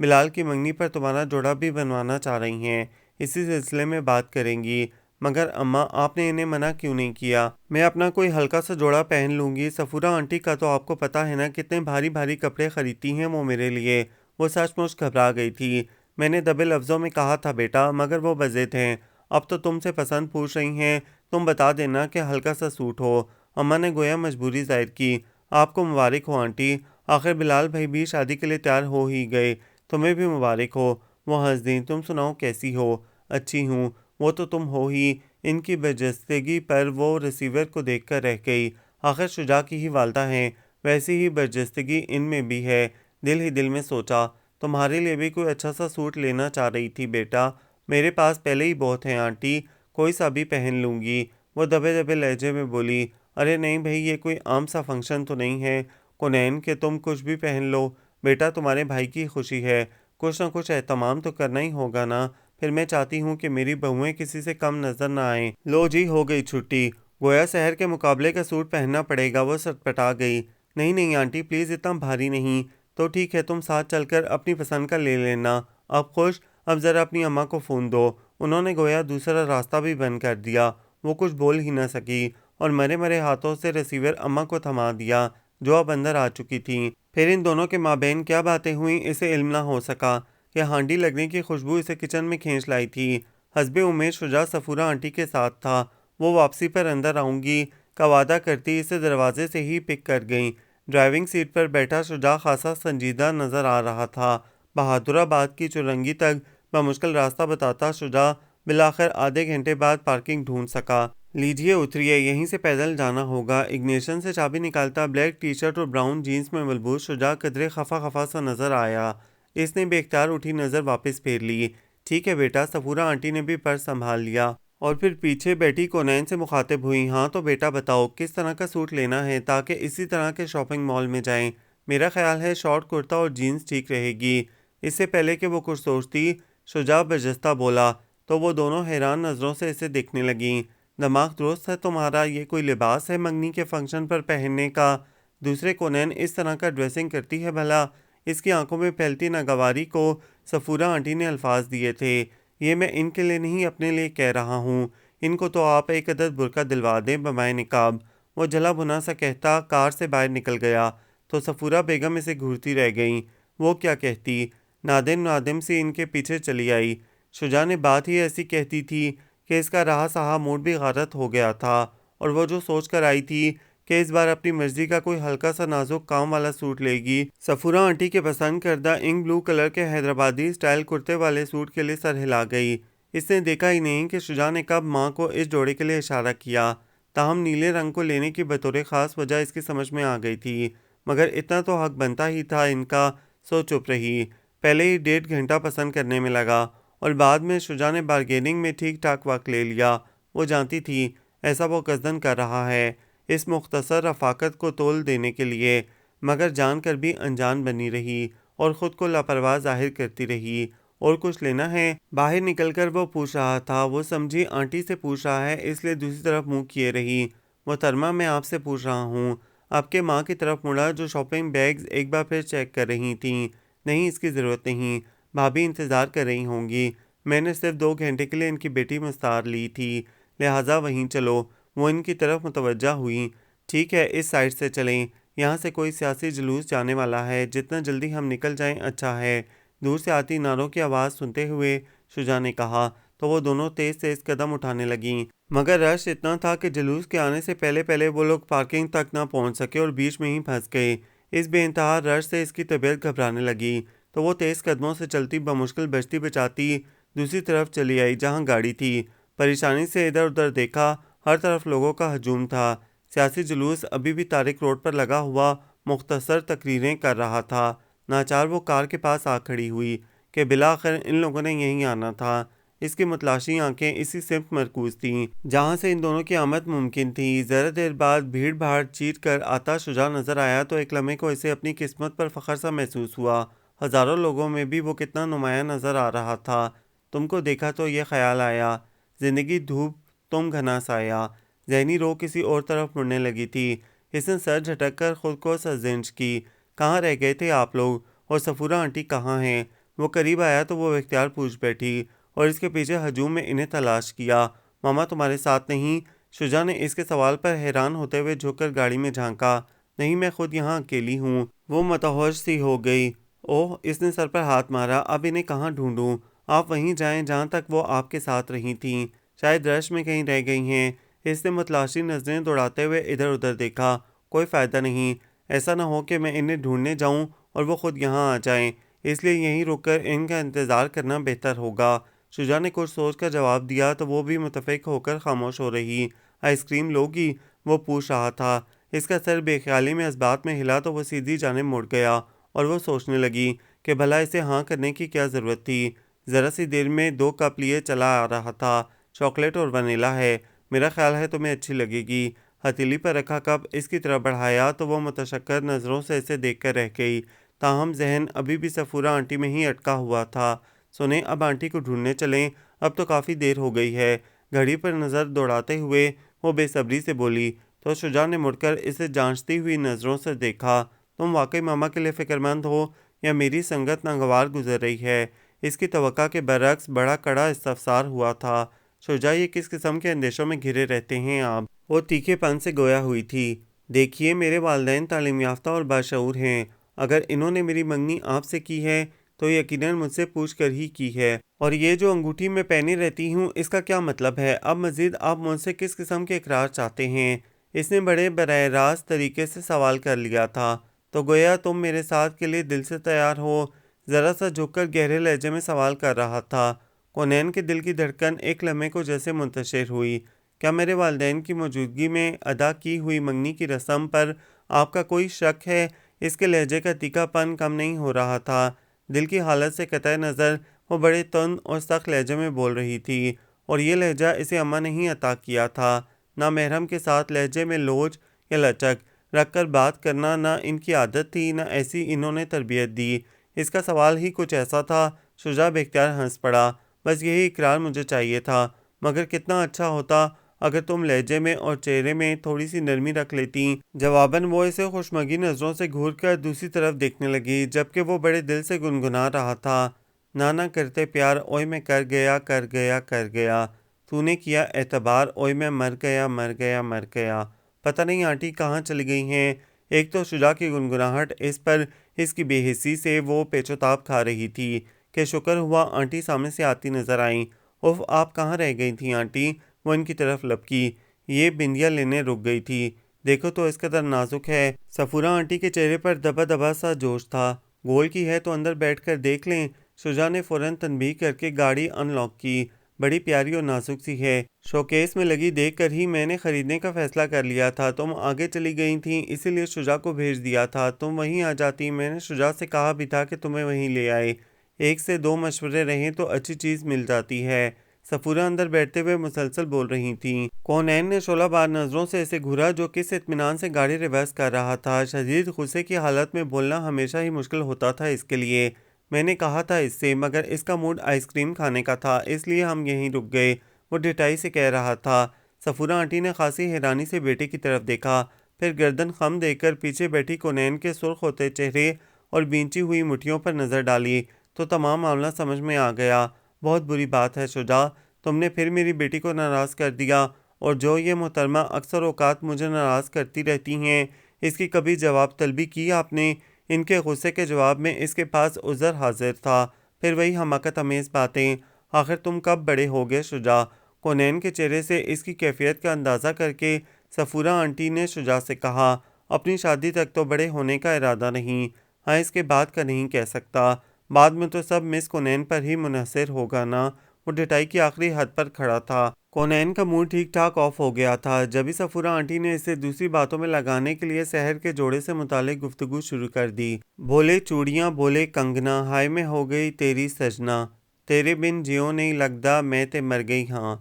بلال کی منگنی پر تمہارا جوڑا بھی بنوانا چاہ رہی ہیں، اسی سلسلے میں بات کریں گی۔ مگر اماں، آپ نے انہیں منع کیوں نہیں کیا؟ میں اپنا کوئی ہلکا سا جوڑا پہن لوں گی۔ صفورہ آنٹی کا تو آپ کو پتہ ہے نا کتنے بھاری بھاری کپڑے خریدتی ہیں وہ میرے لیے۔ وہ سچ مچ گھبرا گئی تھی۔ میں نے دبے لفظوں میں کہا تھا بیٹا، مگر وہ بضد ہیں۔ اب تو تم سے پسند پوچھ رہی ہیں، تم بتا دینا کہ ہلکا سا سوٹ ہو۔ اماں نے گویا مجبوری ظاہر کی۔ آپ کو مبارک ہو آنٹی، آخر بلال بھائی بھی شادی کے لیے تیار ہو ہی گئے، تمہیں بھی مبارک ہو۔ وہ ہنس دیں۔ تم سناؤ کیسی ہو؟ اچھی ہوں، وہ تو تم ہو ہی۔ ان کی برجستگی پر وہ ریسیور کو دیکھ کر رہ گئی۔ آخر شجاع کی ہی والدہ ہیں، ویسی ہی برجستگی ان میں بھی ہے۔ دل ہی دل میں سوچا، تمہارے لیے بھی کوئی اچھا سا سوٹ لینا چاہ رہی تھی بیٹا؟ میرے پاس پہلے ہی بہت ہیں آنٹی، کوئی سا بھی پہن لوں گی۔ وہ دبے دبے لہجے میں بولی، ارے نہیں بھائی، یہ کوئی عام سا فنکشن تو نہیں ہے کونین کہ تم کچھ بھی پہن لو۔ بیٹا تمہارے بھائی کی خوشی ہے، کچھ نہ کچھ اہتمام تو کرنا ہی ہوگا نا۔ پھر میں چاہتی ہوں کہ میری بہوئیں کسی سے کم نظر نہ آئیں۔ لو جی، ہو گئی چھٹی، گویا سحر کے مقابلے کا سوٹ پہننا پڑے گا۔ وہ سٹپٹا گئی، نہیں نہیں آنٹی پلیز، اتنا بھاری نہیں۔ تو ٹھیک ہے، تم ساتھ چل کر اپنی پسند کا لے لینا۔ اب خوش؟ اب ذرا اپنی اماں کو فون دو۔ انہوں نے گویا دوسرا راستہ بھی بند کر دیا۔ وہ کچھ بول ہی نہ سکی، اور مرے مرے ہاتھوں سے ریسیور اماں کو تھما دیا، جو اب اندر آ چکی تھیں۔ پھر ان دونوں کے مابین کیا باتیں ہوئیں اسے علم نہ ہو سکا کہ ہانڈی لگنے کی خوشبو اسے کچن میں کھینچ لائی تھی۔ حسب امید شجاع صفورہ آنٹی کے ساتھ تھا۔ وہ واپسی پر اندر آؤں گی کا وعدہ کرتی اسے دروازے سے ہی پک کر گئیں۔ ڈرائیونگ سیٹ پر بیٹھا شجاع خاصا سنجیدہ نظر آ رہا تھا۔ بہادر آباد کی چورنگی تک بمشکل راستہ بتاتا شجاع بالآخر آدھے گھنٹے بعد پارکنگ ڈھونڈ سکا۔ لیجیے اتریے، یہیں سے پیدل جانا ہوگا۔ اگنیشن سے چابی نکالتا بلیک ٹی شرٹ اور براؤن جینز میں ملبوس شجاع قدرے خفا خفا سا نظر آیا۔ اس نے بے اختیار اٹھی نظر واپس پھیر لی۔ ٹھیک ہے بیٹا، سفورہ آنٹی نے بھی پرس سنبھال لیا اور پھر پیچھے بیٹھی کونین سے مخاطب ہوئی۔ ہاں تو بیٹا بتاؤ کس طرح کا سوٹ لینا ہے تاکہ اسی طرح کے شاپنگ مال میں جائیں۔ میرا خیال ہے شارٹ کرتا اور جینز ٹھیک رہے گی۔ اس سے پہلے کہ وہ کچھ سوچتی، شجاع برجستہ بولا تو وہ دونوں حیران نظروں سے اسے دیکھنے لگیں۔ دماغ درست ہے تمہارا؟ یہ کوئی لباس ہے منگنی کے فنکشن پر پہننے کا؟ دوسرے کونین اس طرح کا ڈریسنگ کرتی ہے بھلا؟ اس کی آنکھوں میں پھیلتی ناگواری کو سفورہ آنٹی نے الفاظ دیے تھے، یہ میں ان کے لیے نہیں اپنے لیے کہہ رہا ہوں، ان کو تو آپ ایک عدد برقع دلوا دیں بمائے نقاب۔ وہ جلا بھنا سا کہتا کار سے باہر نکل گیا تو سفورہ بیگم اسے گھورتی رہ گئیں۔ وہ کیا کہتی؟ نادم نادم سی ان کے پیچھے چلی آئی۔ شجاع نے بات ہی ایسی کہتی تھی کہ اس کا رہا سہا موڈ بھی غارت ہو گیا تھا، اور وہ جو سوچ کر آئی تھی کہ اس بار اپنی مرضی کا کوئی ہلکا سا نازک کام والا سوٹ لے گی، سفورہ آنٹی کے پسند کردہ انک بلو کلر کے حیدرآبادی سٹائل کرتے والے سوٹ کے لیے سر ہلا گئی۔ اس نے دیکھا ہی نہیں کہ شجاع نے کب ماں کو اس جوڑے کے لیے اشارہ کیا، تاہم نیلے رنگ کو لینے کی بطور خاص وجہ اس کی سمجھ میں آ گئی تھی، مگر اتنا تو حق بنتا ہی تھا ان کا، سو چپ رہی۔ پہلے ہی 1.5 گھنٹہ پسند کرنے میں لگا اور بعد میں شجاع نے بارگیننگ میں ٹھیک ٹھاک وقت لے لیا۔ وہ جانتی تھی ایسا وہ قصدن کر رہا ہے اس مختصر رفاقت کو تول دینے کے لیے، مگر جان کر بھی انجان بنی رہی اور خود کو لاپرواہ ظاہر کرتی رہی۔ اور کچھ لینا ہے؟ باہر نکل کر وہ پوچھ رہا تھا، وہ سمجھی آنٹی سے پوچھ رہا ہے اس لیے دوسری طرف منہ کیے رہی۔ محترمہ میں آپ سے پوچھ رہا ہوں۔ آپ کے ماں کی طرف مڑا جو شاپنگ بیگز ایک بار پھر چیک کر رہی تھیں۔ نہیں، اس کی ضرورت نہیں، بھابھی انتظار کر رہی ہوں گی، میں نے صرف 2 گھنٹے کے لیے ان کی بیٹی مستعار لی تھی، لہٰذا وہیں چلو۔ وہ ان کی طرف متوجہ ہوئیں۔ ٹھیک ہے، اس سائڈ سے چلیں، یہاں سے کوئی سیاسی جلوس جانے والا ہے، جتنا جلدی ہم نکل جائیں اچھا ہے۔ دور سے آتی نعروں کی آواز سنتے ہوئے شجاع نے کہا تو وہ دونوں تیز تیز قدم اٹھانے لگیں، مگر رش اتنا تھا کہ جلوس کے آنے سے پہلے پہلے وہ لوگ پارکنگ تک نہ پہنچ سکے اور بیچ میں ہی پھنس گئے۔ اس بے انتہا رش سے اس کی طبیعت گھبرانے لگی تو وہ تیز قدموں سے چلتی بمشکل بچتی بچاتی دوسری طرف چلی آئی جہاں گاڑی تھی۔ پریشانی سے ادھر ادھر دیکھا، ہر طرف لوگوں کا ہجوم تھا۔ سیاسی جلوس ابھی بھی طارق روڈ پر لگا ہوا مختصر تقریریں کر رہا تھا۔ ناچار وہ کار کے پاس آ کھڑی ہوئی کہ بالآخر ان لوگوں نے یہیں آنا تھا۔ اس کی متلاشی آنکھیں اسی سمت مرکوز تھیں جہاں سے ان دونوں کی آمد ممکن تھی۔ ذرا دیر بعد بھیڑ بھاڑ چیٹ کر آتا شجاع نظر آیا تو ایک لمحے کو اسے اپنی قسمت پر فخر سا محسوس ہوا۔ ہزاروں لوگوں میں بھی وہ کتنا نمایاں نظر آ رہا تھا۔ تم کو دیکھا تو یہ خیال آیا، زندگی دھوپ تم گھنا سایہ۔ ذہنی رو کسی اور طرف مڑنے لگی تھی۔ اس نے سر جھٹک کر خود کو سرزنش کی، کہاں رہ گئے تھے آپ لوگ؟ اور سفورہ آنٹی کہاں ہیں؟ وہ قریب آیا تو وہ اختیار پوچھ بیٹھی اور اس کے پیچھے ہجوم میں انہیں تلاش کیا۔ ماما تمہارے ساتھ نہیں؟ شجاع نے اس کے سوال پر حیران ہوتے ہوئے جھک کر گاڑی میں جھانکا۔ نہیں، میں خود یہاں اکیلی ہوں۔ وہ متوحش سی ہو گئی۔ اوہ، اس نے سر پر ہاتھ مارا، اب انہیں کہاں ڈھونڈوں؟ آپ وہیں جائیں جہاں تک وہ آپ کے ساتھ رہی تھیں، شاید رش میں کہیں رہ گئی ہیں۔ اس نے متلاشی نظریں دوڑاتے ہوئے ادھر ادھر دیکھا، کوئی فائدہ نہیں، ایسا نہ ہو کہ میں انہیں ڈھونڈنے جاؤں اور وہ خود یہاں آ جائیں، اس لیے یہیں رک کر ان کا انتظار کرنا بہتر ہوگا۔ شجاع نے کچھ سوچ کر جواب دیا تو وہ بھی متفق ہو کر خاموش ہو رہی۔ آئس کریم لوگی؟ وہ پوچھ رہا تھا۔ اس کا سر بے خیالی میں اس بات میں ہلا تو وہ سیدھی جانب مڑ گیا اور وہ سوچنے لگی کہ بھلا اسے ہاں کرنے کی کیا ضرورت تھی۔ ذرا سی دیر میں 2 کپ لیے چلا آ رہا تھا، چاکلیٹ اور ونیلا ہے، میرا خیال ہے تمہیں اچھی لگے گی۔ ہتھیلی پر رکھا کپ اس کی طرف بڑھایا تو وہ متشکر نظروں سے اسے دیکھ کر رہ گئی، تاہم ذہن ابھی بھی سفورہ آنٹی میں ہی اٹکا ہوا تھا۔ سنیں، اب آنٹی کو ڈھونڈنے چلیں، اب تو کافی دیر ہو گئی ہے۔ گھڑی پر نظر دوڑاتے ہوئے وہ بے صبری سے بولی تو شجاع نے مڑ کر اسے جانچتی ہوئی نظروں سے دیکھا۔ تم واقعی ماما کے لیے فکر مند ہو یا میری سنگت ناگوار گزر رہی ہے؟ اس کی توقع کے برعکس بڑا کڑا استفسار ہوا تھا۔ شجاع، یہ کس قسم کے اندیشوں میں گھرے رہتے ہیں آپ؟ وہ تیکھے پن سے گویا ہوئی تھی۔ دیکھیے، میرے والدین تعلیم یافتہ اور باشعور ہیں، اگر انہوں نے میری منگنی آپ سے کی ہے تو یقیناً مجھ سے پوچھ کر ہی کی ہے، اور یہ جو انگوٹھی میں پہنے رہتی ہوں اس کا کیا مطلب ہے؟ اب مزید آپ مجھ سے کس قسم کے اقرار چاہتے ہیں؟ اس نے بڑے براہ راست طریقے سے سوال کر لیا تھا، تو گویا تم میرے ساتھ کے لیے دل سے تیار ہو؟ ذرا سا جھک کر گہرے لہجے میں سوال کر رہا تھا۔ کونین کے دل کی دھڑکن ایک لمحے کو جیسے منتشر ہوئی۔ کیا میرے والدین کی موجودگی میں ادا کی ہوئی منگنی کی رسم پر آپ کا کوئی شک ہے؟ اس کے لہجے کا تیکھا پن کم نہیں ہو رہا تھا۔ دل کی حالت سے قطع نظر وہ بڑے تند اور سخت لہجے میں بول رہی تھی، اور یہ لہجہ اسے اماں نے ہی عطا کیا تھا۔ نہ محرم کے ساتھ لہجے میں لوچ یا لچک رکھ کر بات کرنا نہ ان کی عادت تھی، نہ ایسی انہوں نے تربیت دی۔ اس کا سوال ہی کچھ ایسا تھا۔ شجاع بے اختیار ہنس پڑا۔ بس یہی اقرار مجھے چاہیے تھا، مگر کتنا اچھا ہوتا اگر تم لہجے میں اور چہرے میں تھوڑی سی نرمی رکھ لیتی۔ جواباً وہ اسے خوشمگی نظروں سے گھور کر دوسری طرف دیکھنے لگی، جبکہ وہ بڑے دل سے گنگنا رہا تھا، نہ کرتے پیار اوئے میں کر گیا کر گیا کر گیا، تو نے کیا اعتبار اوئے میں مر گیا مر گیا مر گیا۔ پتہ نہیں آنٹی کہاں چلی گئی ہیں۔ ایک تو شجاع کی گنگناہٹ، اس پر اس کی بے حسی سے وہ پیچ و تاب کھا رہی تھی کہ شکر ہوا آنٹی سامنے سے آتی نظر آئیں۔ اف، آپ کہاں رہ گئی تھیں آنٹی؟ وہ ان کی طرف لپکی۔ یہ بندیاں لینے رک گئی تھی۔ دیکھو تو اس قدر نازک ہے۔ صفورہ آنٹی کے چہرے پر دبا دبا سا جوش تھا۔ گول کی ہے تو اندر بیٹھ کر دیکھ لیں۔ شجاع نے فوراً تنبیہ کر کے گاڑی ان لاک کی۔ بڑی پیاری اور نازک سی ہے، شوکیس میں لگی دیکھ کر ہی میں نے خریدنے کا فیصلہ کر لیا تھا۔ تم آگے چلی گئی تھیں، اسی لیے شجاع کو بھیج دیا تھا، تم وہیں آ جاتی۔ میں نے شجاع سے کہا بھی تھا کہ تمہیں وہیں لے آئے، ایک سے دو مشورے رہیں تو اچھی چیز مل جاتی ہے۔ صفورہ اندر بیٹھتے ہوئے مسلسل بول رہی تھیں۔ کونین نے شعلہ بار نظروں سے اسے گھورا جو کس اطمینان سے گاڑی ریورس کر رہا تھا۔ شدید غصے کی حالت میں بولنا ہمیشہ ہی مشکل ہوتا تھا اس کے لیے۔ میں نے کہا تھا اس سے، مگر اس کا موڈ آئس کریم کھانے کا تھا، اس لیے ہم یہیں رک گئے، وہ ڈٹائی سے کہہ رہا تھا۔ صفورہ آنٹی نے خاصی حیرانی سے بیٹے کی طرف دیکھا، پھر گردن خم دے کر پیچھے بیٹھی کونین کے سرخ ہوتے چہرے اور بینچی ہوئی مٹھیوں پر نظر ڈالی تو تمام معاملہ سمجھ میں آ گیا۔ بہت بری بات ہے شجاع، تم نے پھر میری بیٹی کو ناراض کر دیا، اور جو یہ محترمہ اکثر اوقات مجھے ناراض کرتی رہتی ہیں، اس کی کبھی جواب طلبی کی آپ نے؟ ان کے غصے کے جواب میں اس کے پاس عذر حاضر تھا۔ پھر وہی حماقت امیز باتیں۔ آخر تم کب بڑے ہوگے شجاع؟ کونین کے چہرے سے اس کی کیفیت کا اندازہ کر کے صفورہ آنٹی نے شجاع سے کہا، اپنی شادی تک تو بڑے ہونے کا ارادہ نہیں، ہاں اس کے بعد کا نہیں کہہ سکتا، بعد میں تو سب مس کونین پر ہی منحصر ہوگا نا۔ وہ ڈٹائی کی آخری حد پر کھڑا تھا۔ کونین کا موڈ ٹھیک ٹھاک آف ہو گیا تھا، جبھی صفورہ آنٹی نے اسے دوسری باتوں میں لگانے کے لیے سحر کے جوڑے سے متعلق گفتگو شروع کر دی۔ بولے چوڑیاں بولے کنگنا، ہائے میں ہو گئی تیری سجنا، تیرے بن جیوں نہیں لگدا میں تے مر گئی ہاں،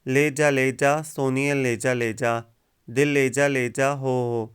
لے جا سونیا لے جا دل لے جا ہو۔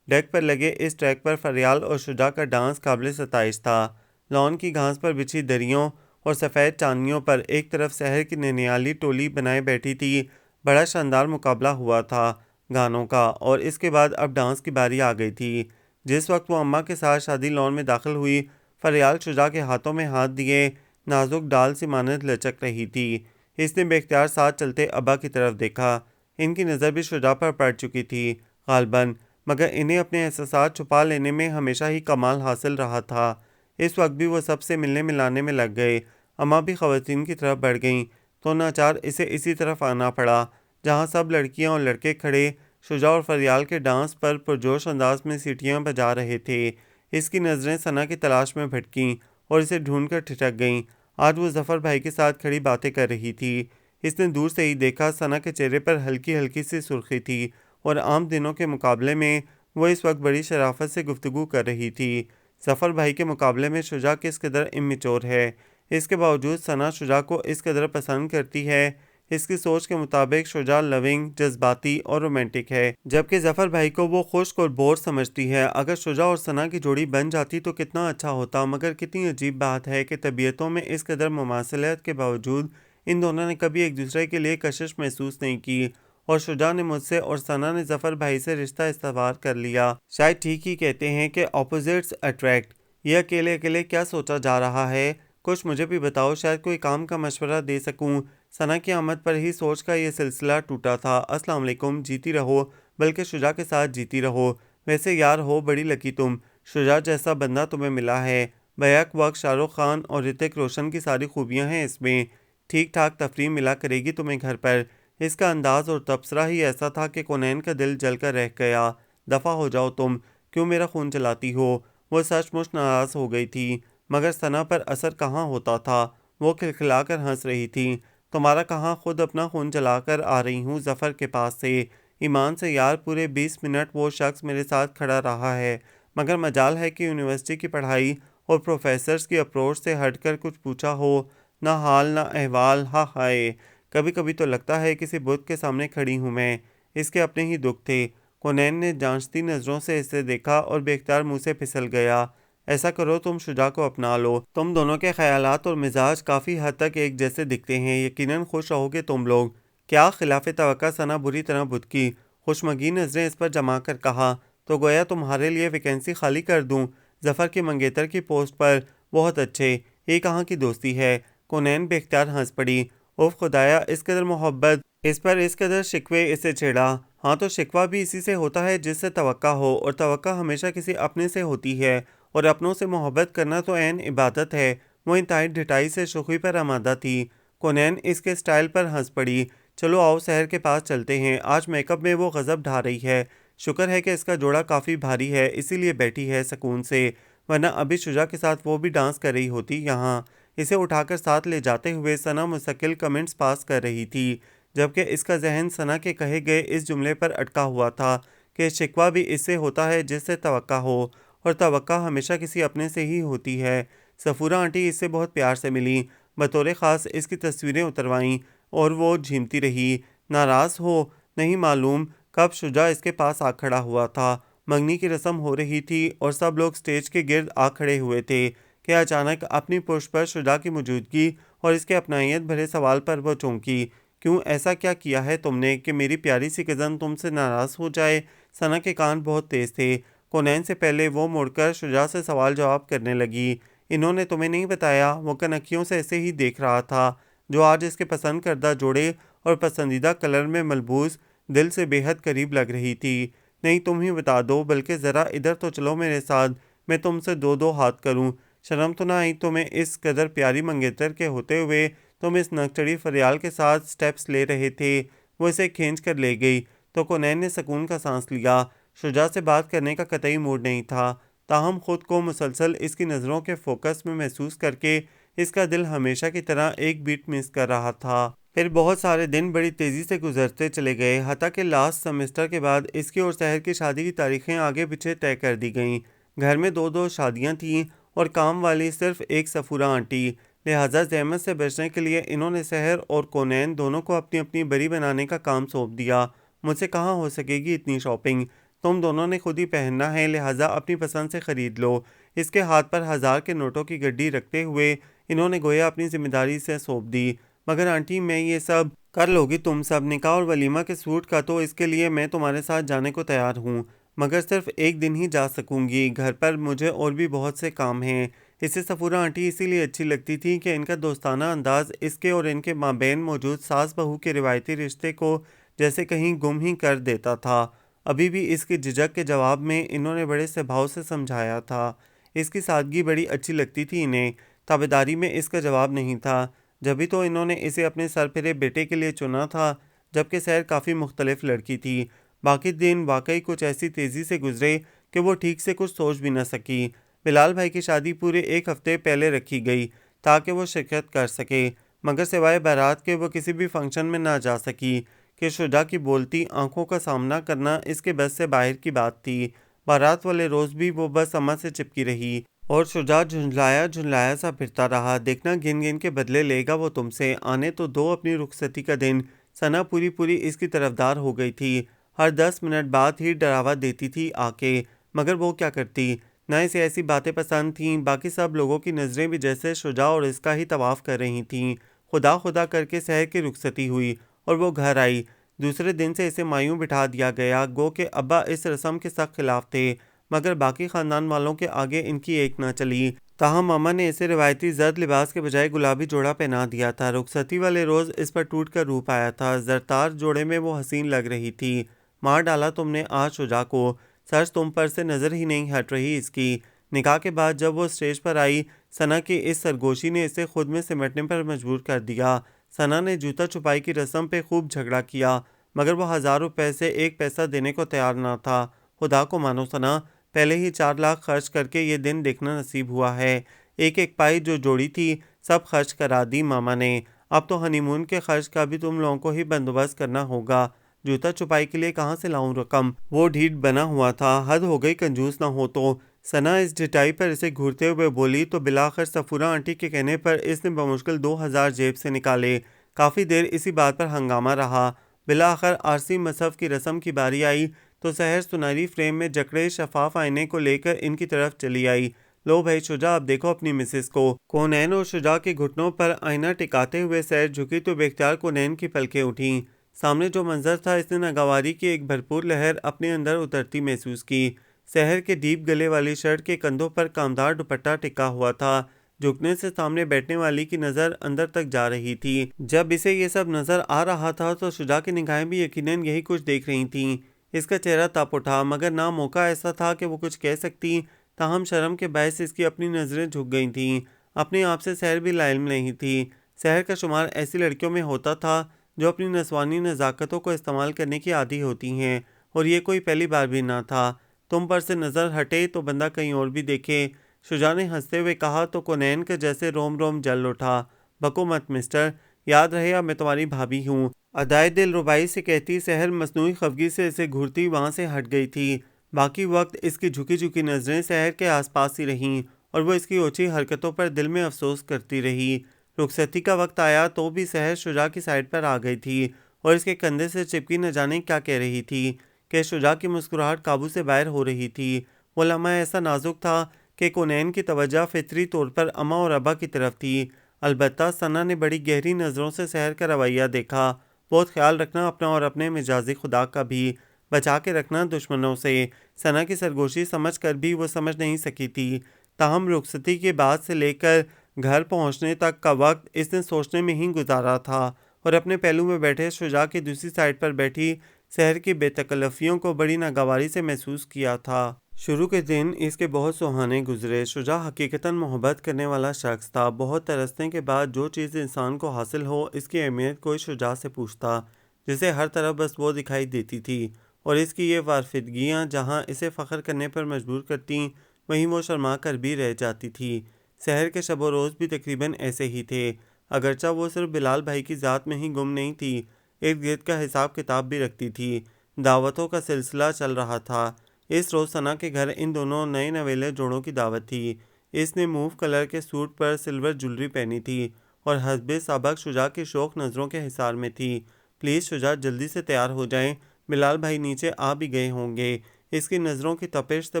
ڈیک پر لگے اس ٹریک پر فریال اور شجاع کا ڈانس قابل ستائش تھا۔ لان کی گھاس پر بچھی دریوں اور سفید چاندنیوں پر ایک طرف شہر کی ننیالی ٹولی بنائے بیٹھی تھی۔ بڑا شاندار مقابلہ ہوا تھا گانوں کا، اور اس کے بعد اب ڈانس کی باری آ گئی تھی۔ جس وقت وہ اماں کے ساتھ شادی لان میں داخل ہوئی، فریال شجاع کے ہاتھوں میں ہاتھ دیے نازک ڈال سی مانند لچک رہی تھی۔ اس نے بے اختیار ساتھ چلتے ابا کی طرف دیکھا۔ ان کی نظر بھی شجاع پر پڑ چکی تھی غالباً، مگر انہیں اپنے احساسات چھپا لینے میں ہمیشہ ہی کمال حاصل رہا تھا۔ اس وقت بھی وہ سب سے ملنے ملانے میں لگ گئے۔ اماں بھی خواتین کی طرف بڑھ گئیں تو ناچار اسے اسی طرف آنا پڑا جہاں سب لڑکیاں اور لڑکے کھڑے شجاع اور فریال کے ڈانس پر پرجوش انداز میں سیٹیاں بجا رہے تھے۔ اس کی نظریں ثنا کی تلاش میں بھٹکیں اور اسے ڈھونڈ کر ٹھٹک گئیں۔ آج وہ ظفر بھائی کے ساتھ کھڑی باتیں کر رہی تھی۔ اس نے دور سے ہی دیکھا، ثنا کے چہرے پر ہلکی ہلکی سی سرخی تھی، اور عام دنوں کے مقابلے میں وہ اس وقت بڑی شرافت سے گفتگو کر رہی تھی۔ ظفر بھائی کے مقابلے میں شجاع کس قدر امیچور ہے، اس کے باوجود ثنا شجاع کو اس قدر پسند کرتی ہے۔ اس کی سوچ کے مطابق شجاع لونگ، جذباتی اور رومانٹک ہے، جبکہ ظفر بھائی کو وہ خشک اور بور سمجھتی ہے۔ اگر شجاع اور ثنا کی جوڑی بن جاتی تو کتنا اچھا ہوتا، مگر کتنی عجیب بات ہے کہ طبیعتوں میں اس قدر مماثلت کے باوجود ان دونوں نے کبھی ایک دوسرے کے لیے کشش محسوس نہیں کی، اور شجاع نے مجھ سے اور ثنا نے ظفر بھائی سے رشتہ استوار کر لیا۔ شاید ٹھیک ہی کہتے ہیں کہ اپوزٹس اٹریکٹ۔ یہ اکیلے اکیلے کیا سوچا جا رہا ہے؟ کچھ مجھے بھی بتاؤ، شاید کوئی کام کا مشورہ دے سکوں۔ ثنا کی آمد پر ہی سوچ کا یہ سلسلہ ٹوٹا تھا۔ السلام علیکم، جیتی رہو، بلکہ شجاع کے ساتھ جیتی رہو۔ ویسے یار ہو بڑی لکی تم، شجاع جیسا بندہ تمہیں ملا ہے۔ بیک وقت شاہ رخ خان اور رتک روشن کی ساری خوبیاں ہیں اس میں، ٹھیک ٹھاک تفریح ملا کرے گی تمہیں گھر پر۔ اس کا انداز اور تبصرہ ہی ایسا تھا کہ کونین کا دل جل کر رہ گیا۔ دفع ہو جاؤ تم، کیوں میرا خون چلاتی ہو؟ وہ سچ مچ ناراض ہو گئی تھی، مگر ثنا پر اثر کہاں ہوتا تھا، وہ کھلکھلا کر ہنس رہی تھی۔ تمہارا کہاں، خود اپنا خون جلا کر آ رہی ہوں ظفر کے پاس سے۔ ایمان سے یار، پورے 20 منٹ وہ شخص میرے ساتھ کھڑا رہا ہے، مگر مجال ہے کہ یونیورسٹی کی پڑھائی اور پروفیسرز کی اپروچ سے ہٹ کر کچھ پوچھا ہو؟ نہ حال نہ احوال، ہاں ہائے۔ کبھی کبھی تو لگتا ہے کسی بت کے سامنے کھڑی ہوں میں۔ اس کے اپنے ہی دکھ تھے۔ کونین نے جانچتی نظروں سے اسے دیکھا اور بے اختیار منہ سے پھسل گیا۔ ایسا کرو، تم شجاع کو اپنا لو۔ تم دونوں کے خیالات اور مزاج کافی حد تک ایک جیسے دکھتے ہیں، یقیناً خوش رہو گے تم لوگ۔ کیا خلاف توقع؟ ثنا بری طرح بدکی، خوشمگی نظریں اس پر جما کر کہا، تو گویا تمہارے لیے ویکینسی خالی کر دوں ظفر کی منگیتر کی پوسٹ پر؟ بہت اچھے، یہ کہاں کی دوستی ہے؟ کونین بے اختیار ہنس پڑی۔ اوف خدایا، اس قدر محبت، اس پر اس قدر شکوے اسے چھیڑا۔ ہاں تو شکوہ بھی اسی سے ہوتا ہے جس سے توقع ہو، اور توقع ہمیشہ کسی اپنے سے ہوتی ہے، اور اپنوں سے محبت کرنا تو عین عبادت ہے۔ وہ انتہائی ڈھٹائی سے شوخی پر آمادہ تھی۔ کونین اس کے سٹائل پر ہنس پڑی۔ چلو آؤ سحر کے پاس چلتے ہیں، آج میک اپ میں وہ غضب ڈھا رہی ہے۔ شکر ہے کہ اس کا جوڑا کافی بھاری ہے، اسی لیے بیٹھی ہے سکون سے، ورنہ ابھی شجاع کے ساتھ وہ بھی ڈانس کر رہی ہوتی یہاں۔ اسے اٹھا کر ساتھ لے جاتے ہوئے ثنا مستقل کمنٹس پاس کر رہی تھی، جبکہ اس کا ذہن ثنا کے کہے گئے اس جملے پر اٹکا ہوا تھا کہ شکوہ بھی اس سے ہوتا ہے جس سے توقع ہو، اور توقع ہمیشہ کسی اپنے سے ہی ہوتی ہے۔ سفورہ آنٹی اس سے بہت پیار سے ملی، بطور خاص اس کی تصویریں اتروائیں، اور وہ جھیمتی رہی۔ ناراض ہو؟ نہیں معلوم کب شجاع اس کے پاس آ کھڑا ہوا تھا۔ منگنی کی رسم ہو رہی تھی اور سب لوگ سٹیج کے گرد آ کھڑے ہوئے تھے کہ اچانک اپنی پشت پر شجاع کی موجودگی اور اس کے اپنائیت بھرے سوال پر وہ چونکی۔ کیوں، ایسا کیا کیا ہے تم نے کہ میری پیاری سی کزن تم سے ناراض ہو جائے؟ ثنا کے کان بہت تیز تھے۔ کونین سے پہلے وہ مڑ کر شجاع سے سوال جواب کرنے لگی۔ انہوں نے تمہیں نہیں بتایا؟ وہ کنکھیوں سے ایسے ہی دیکھ رہا تھا، جو آج اس کے پسند کردہ جوڑے اور پسندیدہ کلر میں ملبوس دل سے بے حد قریب لگ رہی تھی۔ نہیں، تم ہی بتا دو، بلکہ ذرا ادھر تو چلو میرے ساتھ، میں تم سے دو دو ہاتھ کروں۔ شرم تو نہ آئی تمہیں؟ اس قدر پیاری منگیتر کے ہوتے ہوئے تم اس نکچڑی فریال کے ساتھ سٹیپس لے رہے تھے۔ وہ اسے کھینچ کر لے گئی تو کونین نے سکون کا سانس لیا۔ شجاع سے بات کرنے کا قطعی موڈ نہیں تھا، تاہم خود کو مسلسل اس کی نظروں کے فوکس میں محسوس کر کے اس کا دل ہمیشہ کی طرح ایک بیٹ مس کر رہا تھا۔ پھر بہت سارے دن بڑی تیزی سے گزرتے چلے گئے، حتیٰ کہ لاسٹ سیمسٹر کے بعد اس کی اور سحر کی شادی کی تاریخیں آگے پیچھے طے کر دی گئیں۔ گھر میں دو دو شادیاں تھیں اور کام والی صرف ایک سفورہ آنٹی، لہٰذا زحمت سے بچنے کے لیے انہوں نے سحر اور کونین دونوں کو اپنی اپنی بری بنانے کا کام سونپ دیا۔ مجھ سے کہاں ہو سکے گی اتنی شاپنگ، تم دونوں نے خود ہی پہننا ہے، لہٰذا اپنی پسند سے خرید لو۔ اس کے ہاتھ پر 1000 کے نوٹوں کی گڈی رکھتے ہوئے انہوں نے گویا اپنی ذمہ داری سے سونپ دی۔ مگر آنٹی، میں یہ سب کر لوگی تم سب، نکاح اور ولیمہ کے سوٹ کا تو اس کے لیے میں تمہارے ساتھ جانے کو تیار ہوں، مگر صرف ایک دن ہی جا سکوں گی، گھر پر مجھے اور بھی بہت سے کام ہیں۔ اسے سفورہ آنٹی اسی لیے اچھی لگتی تھی کہ ان کا دوستانہ انداز اس کے اور ان کے مابین موجود ساس بہو کے روایتی رشتے کو جیسے کہیں گم ہی کر دیتا تھا۔ ابھی بھی اس کی جھجک کے جواب میں انہوں نے بڑے سے بھاؤ سے سمجھایا تھا۔ اس کی سادگی بڑی اچھی لگتی تھی انہیں، تابعداری میں اس کا جواب نہیں تھا، جبھی تو انہوں نے اسے اپنے سر پھرے بیٹے کے لیے چنا تھا، جبکہ سحر کافی مختلف لڑکی تھی۔ باقی دن واقعی کچھ ایسی تیزی سے گزرے کہ وہ ٹھیک سے کچھ سوچ بھی نہ سکی۔ بلال بھائی کی شادی پورے ایک ہفتے پہلے رکھی گئی تاکہ وہ شرکت کر سکے، مگر سوائے بارات کے وہ کسی بھی فنکشن میں نہ جا سکی کہ شجاع کی بولتی آنکھوں کا سامنا کرنا اس کے بس سے باہر کی بات تھی۔ بارات والے روز بھی وہ بس اماں سے چپکی رہی اور شجاع جھنجھلایا جھنجھلایا سا پھرتا رہا، دیکھنا گن گن کے بدلے لے گا وہ تم سے، آنے تو دو اپنی رخصتی کا دن۔ ثنا پوری پوری اس کی طرفدار ہو گئی تھی، ہر 10 منٹ بعد ہی ڈراوا دیتی تھی آ کے، مگر وہ کیا کرتی، نہ اسے ایسی باتیں پسند تھیں۔ باقی سب لوگوں کی نظریں بھی جیسے شجاع اور اس کا ہی طواف کر رہی تھیں۔ خدا خدا کر کے سحر کی رخصتی ہوئی اور وہ گھر آئی۔ دوسرے دن سے اسے مایوں بٹھا دیا گیا، گو کہ ابا اس رسم کے سخت خلاف تھے، مگر باقی خاندان والوں کے آگے ان کی ایک نہ چلی، تاہم ماما نے اسے روایتی زرد لباس کے بجائے گلابی جوڑا پہنا دیا تھا۔ رخصتی والے روز اس پر ٹوٹ کر روپ آیا تھا، زرتار جوڑے میں وہ حسین لگ رہی تھی۔ مار ڈالا تم نے آج شجاع کو، سچ تم پر سے نظر ہی نہیں ہٹ رہی اس کی۔ نکاح کے بعد جب وہ اسٹیج پر آئی، ثنا کی اس سرگوشی نے اسے خود میں سمٹنے پر مجبور کر دیا۔ ثنا نے جوتا چھپائی کی رسم پہ خوب جھگڑا کیا، مگر وہ 1000 روپے سے ایک پیسہ دینے کو تیار نہ تھا۔ خدا کو مانو ثنا، پہلے ہی 4 لاکھ خرچ کر کے یہ دن دیکھنا نصیب ہوا ہے، ایک ایک پائی جو جوڑی تھی سب خرچ کرا دی ماما نے۔ اب تو ہنی مون کے خرچ کا بھی تم لوگوں کو ہی بندوبست کرنا ہوگا۔ جوتا چھپائی کے لیے کہاں سے لاؤں رقم؟ وہ ڈھیٹ بنا ہوا تھا۔ حد ہو گئی، کنجوس نہ ہو تو۔ ثنا اس ڈھٹائی پر اسے گھورتے ہوئے بولی تو بالآخر صفورہ آنٹی کے کہنے پر اس نے بمشکل 2000 جیب سے نکالے۔ کافی دیر اسی بات پر ہنگامہ رہا۔ بالآخر عارضی مصحف کی رسم کی باری آئی تو سحر سنہری فریم میں جکڑے شفاف آئینے کو لے کر ان کی طرف چلی آئی۔ لو بھائی شجاع، اب دیکھو اپنی مسز کو۔ کونین اور شجاع کے گھٹنوں پر آئینہ ٹکاتے ہوئے سحر جھکی تو بے اختیار کونین کی پلکیں اٹھیں۔ سامنے جو منظر تھا اس نے ناگواری کی ایک بھرپور لہر اپنے اندر اترتی محسوس کی۔ سحر کے ڈیپ گلے والی شرٹ کے کندھوں پر کامدار دوپٹہ ٹکا ہوا تھا۔ جھکنے سے سامنے بیٹھنے والی کی نظر اندر تک جا رہی تھی۔ جب اسے یہ سب نظر آ رہا تھا تو شجاع کی نگاہیں بھی یقیناً یہی کچھ دیکھ رہی تھیں۔ اس کا چہرہ تپ اٹھا، مگر نہ موقع ایسا تھا کہ وہ کچھ کہہ سکتی، تاہم شرم کے باعث اس کی اپنی نظریں جھک گئی تھیں۔ اپنے آپ سے سحر بھی لاعلم نہیں تھی۔ سحر کا شمار ایسی لڑکیوں میں ہوتا تھا جو اپنی نسوانی نزاکتوں کو استعمال کرنے کی عادی ہوتی ہیں، اور یہ کوئی پہلی بار بھی نہ تھا۔ تم پر سے نظر ہٹے تو بندہ کہیں اور بھی دیکھے، شجاع نے ہنستے ہوئے کہا تو کونین کا جیسے روم روم جل اٹھا۔ بکو مت مسٹر، یاد رہے اب میں تمہاری بھابھی ہوں۔ ادائے دل ربائی سے کہتی سحر مصنوعی خفگی سے اسے گھورتی وہاں سے ہٹ گئی تھی۔ باقی وقت اس کی جھکی جھکی نظریں سحر کے آس پاس ہی رہیں اور وہ اس کی اوچھی حرکتوں پر دل میں افسوس کرتی رہی۔ رخصتی کا وقت آیا تو بھی سحر شجاع کی سائڈ پر آ گئی تھی اور اس کے کندھے سے چپکی نہ جانے کیا کہہ رہی تھی کہ شجاع کی مسکراہٹ قابو سے باہر ہو رہی تھی۔ وہ لمحہ ایسا نازک تھا کہ کونین کی توجہ فطری طور پر اماں اور ابا کی طرف تھی۔ البتہ ثنا نے بڑی گہری نظروں سے سحر کا رویہ دیکھا۔ بہت خیال رکھنا اپنا اور اپنے مجازی خدا کا بھی، بچا کے رکھنا دشمنوں سے۔ ثنا کی سرگوشی سمجھ کر بھی وہ سمجھ نہیں سکی تھی، تاہم رخصتی کے بعد سے لے کر گھر پہنچنے تک کا وقت اس نے سوچنے میں ہی گزارا تھا اور اپنے پہلو میں بیٹھے شجاع کی دوسری سائڈ پر بیٹھی سحر کی بے تکلفیوں کو بڑی ناگواری سے محسوس کیا تھا۔ شروع کے دن اس کے بہت سہانے گزرے۔ شجاع حقیقتاً محبت کرنے والا شخص تھا۔ بہت ترسنے کے بعد جو چیز انسان کو حاصل ہو اس کی اہمیت کوئی شجاع سے پوچھتا، جسے ہر طرف بس وہ دکھائی دیتی تھی، اور اس کی یہ وارفدگیاں جہاں اسے فخر کرنے پر مجبور کرتیں وہیں وہ شرما کر بھی رہ جاتی تھی۔ سحر کے شب و روز بھی تقریباً ایسے ہی تھے، اگرچہ وہ صرف بلال بھائی کی ذات میں ہی گم نہیں تھی، ارد گرد کا حساب کتاب بھی رکھتی تھی۔ دعوتوں کا سلسلہ چل رہا تھا۔ اس روز ثنا کے گھر ان دونوں نئے نویلے جوڑوں کی دعوت تھی۔ اس نے موو کلر کے سوٹ پر سلور جولری پہنی تھی اور حسب سابق شجاع کی شوق نظروں کے حصار میں تھی۔ پلیز شجاع جلدی سے تیار ہو جائیں، بلال بھائی نیچے آ بھی گئے ہوں گے۔ اس کی نظروں کی تپش سے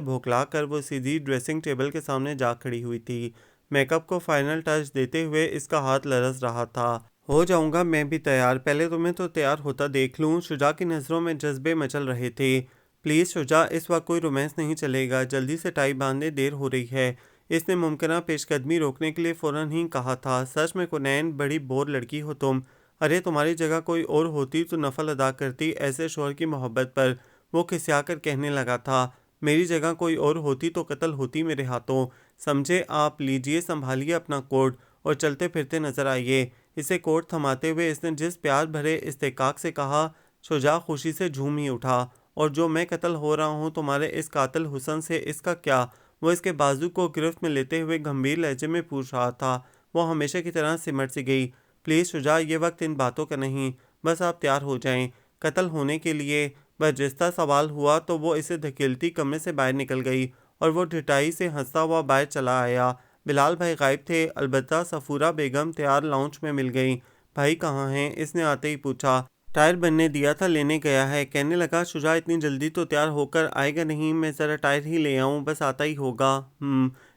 بھوکلا کر وہ سیدھی ڈریسنگ ٹیبل کے سامنے جا کھڑی ہوئی تھی۔ میک اپ کو فائنل ٹچ دیتے ہوئے اس کا ہاتھ لرز رہا تھا۔ ہو جاؤں گا میں بھی تیار، پہلے تمہیں تو تیار ہوتا دیکھ لوں۔ شجاع کی نظروں میں جذبے مچل رہے تھے۔ پلیز شجاع، اس وقت کوئی رومانس نہیں چلے گا، جلدی سے ٹائی باندھے، دیر ہو رہی ہے۔ اس نے ممکنہ پیش قدمی روکنے کے لیے فوراً ہی کہا تھا۔ سچ میں کونین، بڑی بور لڑکی ہو تم۔ ارے تمہاری جگہ کوئی اور ہوتی تو نفل ادا کرتی ایسے شوہر کی محبت پر۔ وہ کھسیا کر کہنے لگا تھا، میری جگہ کوئی اور ہوتی تو قتل ہوتی میرے ہاتھوں۔ سمجھے آپ، لیجئے سنبھالیے اپنا کوٹ اور چلتے پھرتے نظر آئیے۔ اسے کوٹ تھماتے ہوئے اس نے جس پیار بھرے استحقاق سے کہا، شجاع خوشی سے جھوم ہی اٹھا۔ اور جو میں قتل ہو رہا ہوں تمہارے اس قاتل حسن سے، اس کا کیا؟ وہ اس کے بازو کو گرفت میں لیتے ہوئے گمبھیر لہجے میں پوچھ رہا تھا۔ وہ ہمیشہ کی طرح سمٹ سی گئی۔ پلیز شجاع، یہ وقت ان باتوں کا نہیں، بس آپ تیار ہو جائیں قتل ہونے کے لیے۔ برجستہ سوال ہوا تو وہ اسے دھکیلتی کمرے سے باہر نکل گئی اور وہ ڈھٹائی سے ہنستا ہوا باہر چلا آیا۔ بلال بھائی غائب تھے، البتہ صفورہ بیگم تیار لاؤنج میں مل گئیں۔ بھائی کہاں ہیں؟ اس نے آتے ہی پوچھا۔ ٹائر بننے دیا تھا، لینے گیا ہے۔ کہنے لگا شجاع اتنی جلدی تو تیار ہو کر آئے گا نہیں، میں ذرا ٹائر ہی لے آؤں، بس آتا ہی ہوگا۔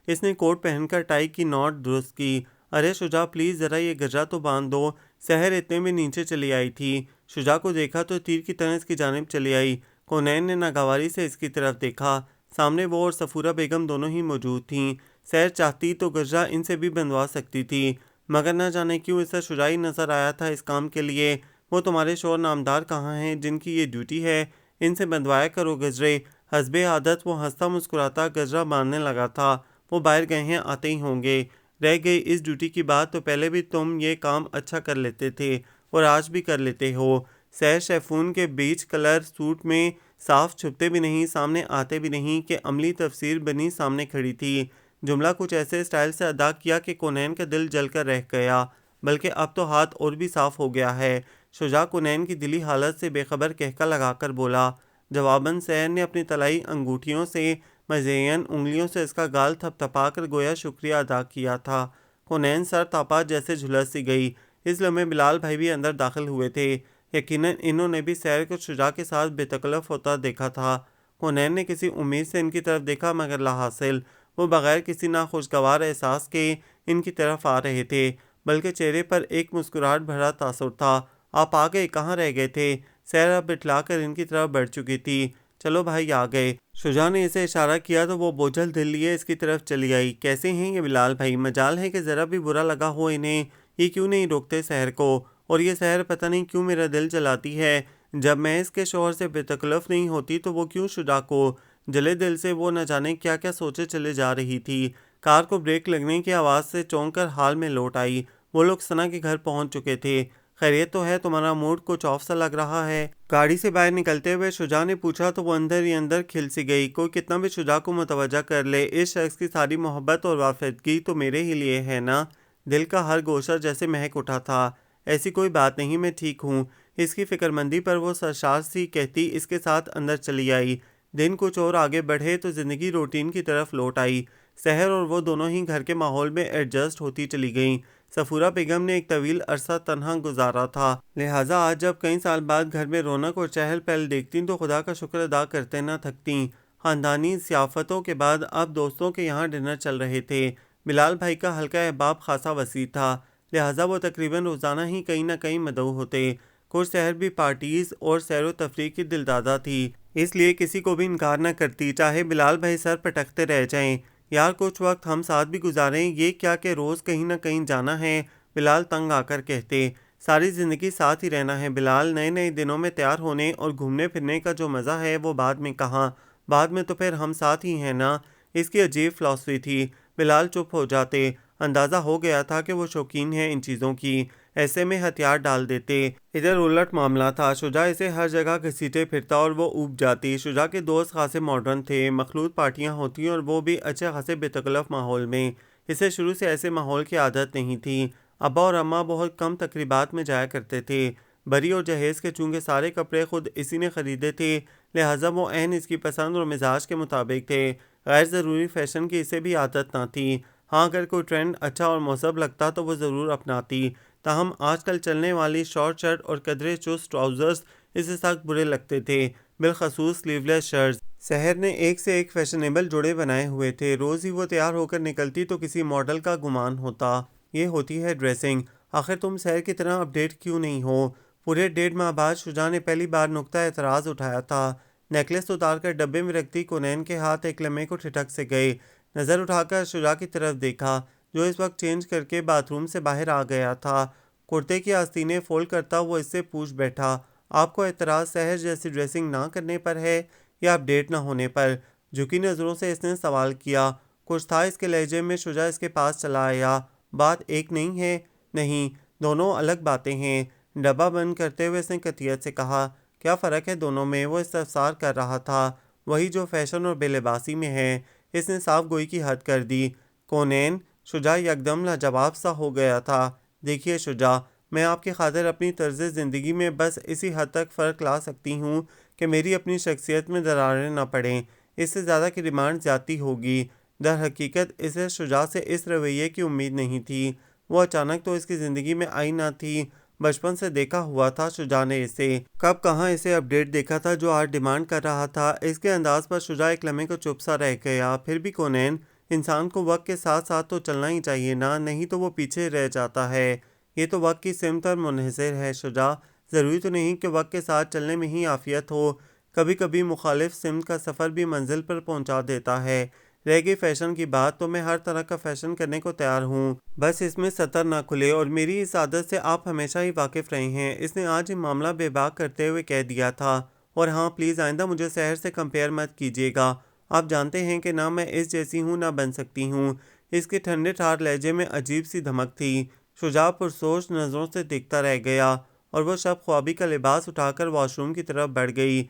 اس نے کوٹ پہن کر ٹائی کی نوٹ درست کی۔ ارے شجاع پلیز ذرا یہ گجرا تو باندھ دو۔ سحر اتنے میں نیچے چلی آئی تھی۔ شجاع کو دیکھا تو تیر کی طرح اس کی جانب چلی آئی۔ کونین نے ناگواری سے اس کی طرف دیکھا۔ سامنے وہ اور صفورہ بیگم دونوں ہی موجود تھیں۔ سحر چاہتی تو گجرا ان سے بھی بندھوا سکتی تھی، مگر نہ جانے کیوں اسے شجاعی نظر آیا تھا اس کام کے لیے۔ وہ تمہارے شوہر نامدار کہاں ہیں جن کی یہ ڈیوٹی ہے؟ ان سے بندھوایا کرو گجرے۔ حسب عادت وہ ہنستا مسکراتا گجرا باندھنے لگا تھا۔ وہ باہر گئے ہیں، آتے ہی ہوں گے۔ رہ گئی اس ڈیوٹی کی بات تو پہلے بھی تم یہ کام اچھا کر لیتے تھے اور آج بھی کر لیتے ہو۔ سحر شیفون کے بیج کلر سوٹ میں صاف چھپتے بھی نہیں، سامنے آتے بھی نہیں کہ عملی تفسیر بنی سامنے کھڑی تھی۔ جملہ کچھ ایسے اسٹائل سے ادا کیا کہ کونین کا دل جل کر رہ گیا، بلکہ اب تو ہاتھ اور بھی صاف ہو گیا ہے۔ شجاع کونین کی دلی حالت سے بے خبر کہکا لگا کر بولا۔ جواباً سحر نے اپنی طلائی انگوٹھیوں سے مزین انگلیوں سے اس کا گال تھپ تھپا کر گویا شکریہ ادا کیا تھا۔ کونین سر تاپا جیسے جھلس سی گئی۔ اس لمحے بلال بھائی بھی اندر داخل ہوئے تھے۔ یقیناً انہوں نے بھی سحر کو شجاع کے ساتھ بے تکلف ہوتا دیکھا تھا۔ کونین نے کسی امید سے ان کی طرف دیکھا مگر لا حاصل۔ وہ بغیر کسی ناخوشگوار احساس کے ان کی طرف آ رہے تھے، بلکہ چہرے پر ایک مسکراہٹ بھرا تاثر تھا۔ آپ آ گئے، کہاں رہ گئے تھے؟ سحر اب بٹلا کر ان کی طرف بڑھ چکی تھی۔ چلو بھائی آ گئے۔ شجاع نے اسے اشارہ کیا تو وہ بوجھل دل لیے اس کی طرف چلی آئی۔ کیسے ہیں یہ بلال بھائی؟ مجال ہے کہ ذرا بھی برا لگا ہو انہیں، یہ کیوں نہیں روکتے سحر کو؟ اور یہ سحر پتہ نہیں کیوں میرا دل جلاتی ہے۔ جب میں اس کے شوہر سے بے تکلف نہیں ہوتی تو وہ کیوں شجاع کو؟ جلے دل سے وہ نہ جانے کیا کیا سوچے چلے جا رہی تھی۔ کار کو بریک لگنے کی آواز سے چونک کر حال میں لوٹ آئی۔ وہ لوگ ثنا کے گھر پہنچ چکے تھے۔ خیریت تو ہے؟ تمہارا موڈ کچھ آف سا لگ رہا ہے۔ گاڑی سے باہر نکلتے ہوئے شجاع نے پوچھا تو وہ اندر ہی اندر کھل سی گئی۔ کوئی کتنا بھی شجاع کو متوجہ کر لے، اس شخص کی ساری محبت اور وافدگی تو میرے ہی لیے ہے نا۔ دل کا ہر گوشہ جیسے مہک اٹھا تھا۔ ایسی کوئی بات نہیں، میں ٹھیک ہوں۔ اس کی فکرمندی پر وہ سرشار سی کہتی اس کے ساتھ اندر چلی آئی۔ دن کچھ اور آگے بڑھے تو زندگی روٹین کی طرف لوٹ آئی۔ سحر اور وہ دونوں ہی گھر کے ماحول میں ایڈجسٹ ہوتی چلی گئیں۔ صفورہ بیگم نے ایک طویل عرصہ تنہا گزارا تھا، لہٰذا آج جب کئی سال بعد گھر میں رونق اور چہل پہل دیکھتیں تو خدا کا شکر ادا کرتے نہ تھکتیں۔ خاندانی ضیافتوں کے بعد اب دوستوں کے یہاں ڈنر چل رہے تھے۔ بلال بھائی کا حلقہ احباب خاصا وسیع تھا، لہٰذا وہ تقریباً روزانہ ہی کہیں نہ کہیں مدعو ہوتے۔ کچھ سحر بھی پارٹیز اور سیر و تفریح کی دلدادہ تھی، اس لیے کسی کو بھی انکار نہ کرتی، چاہے بلال بھائی سر پٹکتے رہ جائیں۔ یار کچھ وقت ہم ساتھ بھی گزاریں، یہ کیا کہ روز کہیں نہ کہیں جانا ہے، بلال تنگ آ کر کہتے۔ ساری زندگی ساتھ ہی رہنا ہے بلال، نئے نئے دنوں میں تیار ہونے اور گھومنے پھرنے کا جو مزہ ہے وہ بعد میں کہاں، بعد میں تو پھر ہم ساتھ ہی ہیں نا۔ اس کی عجیب فلسفی تھی۔ بلال چپ ہو جاتے۔ اندازہ ہو گیا تھا کہ وہ شوقین ہیں ان چیزوں کی، ایسے میں ہتھیار ڈال دیتے۔ ادھر الٹ معاملہ تھا، شجاع اسے ہر جگہ گھسیٹے پھرتا اور وہ اوب جاتی۔ شجاع کے دوست خاصے ماڈرن تھے، مخلوط پارٹیاں ہوتی اور وہ بھی اچھے خاصے بے تکلف ماحول میں۔ اسے شروع سے ایسے ماحول کی عادت نہیں تھی۔ ابا اور اماں بہت کم تقریبات میں جایا کرتے تھے۔ بری اور جہیز کے چونکہ سارے کپڑے خود اسی نے خریدے تھے، لہٰذا وہ عین اس کی پسند اور مزاج کے مطابق تھے۔ غیر ضروری فیشن کی اسے بھی عادت نہ تھی۔ ہاں اگر کوئی ٹرینڈ اچھا اور مہذب لگتا تو وہ ضرور اپناتی، تاہم آج کل چلنے والی شارٹ شرٹ اور قدرے چست ٹراؤزرز اسے سخت برے لگتے تھے، بالخصوص سلیو لیس شرٹس۔ سحر نے ایک سے ایک فیشنیبل جوڑے بنائے ہوئے تھے، روز ہی وہ تیار ہو کر نکلتی تو کسی ماڈل کا گمان ہوتا۔ یہ ہوتی ہے ڈریسنگ۔ آخر تم سحر کی طرح اپڈیٹ کیوں نہیں ہو؟ پورے 1.5 ماہ بعد شجاع نے پہلی بار نقطہ اعتراض اٹھایا تھا۔ نیکلس اتار کر ڈبے میں رکھتی کونین کے ہاتھ ایک لمحے کو ٹھٹک سے گئے۔ نظر اٹھا کر شجاع کی طرف دیکھا، جو اس وقت چینج کر کے باتھ روم سے باہر آ گیا تھا۔ کرتے کی آستینیں فولڈ کرتا وہ اس سے پوچھ بیٹھا، آپ کو اعتراض سحر جیسی ڈریسنگ نہ کرنے پر ہے یا اپڈیٹ نہ ہونے پر؟ جھکی نظروں سے اس نے سوال کیا۔ کچھ تھا اس کے لہجے میں۔ شجاع اس کے پاس چلا آیا۔ بات ایک نہیں ہے؟ نہیں، دونوں الگ باتیں ہیں۔ ڈبہ بند کرتے ہوئے اس نے قطعیت سے کہا، کیا فرق ہے دونوں میں؟ وہ استفسار کر رہا تھا، وہی جو فیشن اور بے لباسی میں ہے۔ اس نے صاف گوئی کی حد کر دی۔ کونین؟ شجاع یکدم لاجواب سا ہو گیا تھا۔ دیکھیے شجاع، میں آپ کی خاطر اپنی طرز زندگی میں بس اسی حد تک فرق لا سکتی ہوں کہ میری اپنی شخصیت میں دراریں نہ پڑیں، اس سے زیادہ کی ڈیمانڈ زیادتی ہوگی۔ در حقیقت اسے شجاع سے اس رویے کی امید نہیں تھی، وہ اچانک تو اس کی زندگی میں آئی نہ تھی، بچپن سے دیکھا ہوا تھا شجاع نے اسے۔ کب کہاں اسے اپڈیٹ دیکھا تھا جو آج ڈیمانڈ کر رہا تھا؟ اس کے انداز پر شجاع ایک لمحے کو چپ سا رہ گیا۔ پھر بھی کونین، انسان کو وقت کے ساتھ ساتھ تو چلنا ہی چاہیے نا، نہیں تو وہ پیچھے رہ جاتا ہے۔ یہ تو وقت کی سمت پر منحصر ہے شجاع، ضروری تو نہیں کہ وقت کے ساتھ چلنے میں ہی عافیت ہو، کبھی کبھی مخالف سمت کا سفر بھی منزل پر پہنچا دیتا ہے۔ رہ گئی فیشن کی بات، تو میں ہر طرح کا فیشن کرنے کو تیار ہوں، بس اس میں سطر نہ کھلے، اور میری اس عادت سے آپ ہمیشہ ہی واقف رہے ہیں۔ اس نے آج یہ معاملہ بے باک کرتے ہوئے کہہ دیا تھا۔ اور ہاں پلیز آئندہ مجھے سحر سے کمپیئر مت کیجیے گا، آپ جانتے ہیں کہ نہ میں اس جیسی ہوں نہ بن سکتی ہوں۔ اس کے ٹھنڈے ٹھار لہجے میں عجیب سی دھمک تھی۔ شجاع پرسوچ نظروں سے دیکھتا رہ گیا، اور وہ شب خوابی کا لباس اٹھا کر واش روم کی طرف بڑھ گئی۔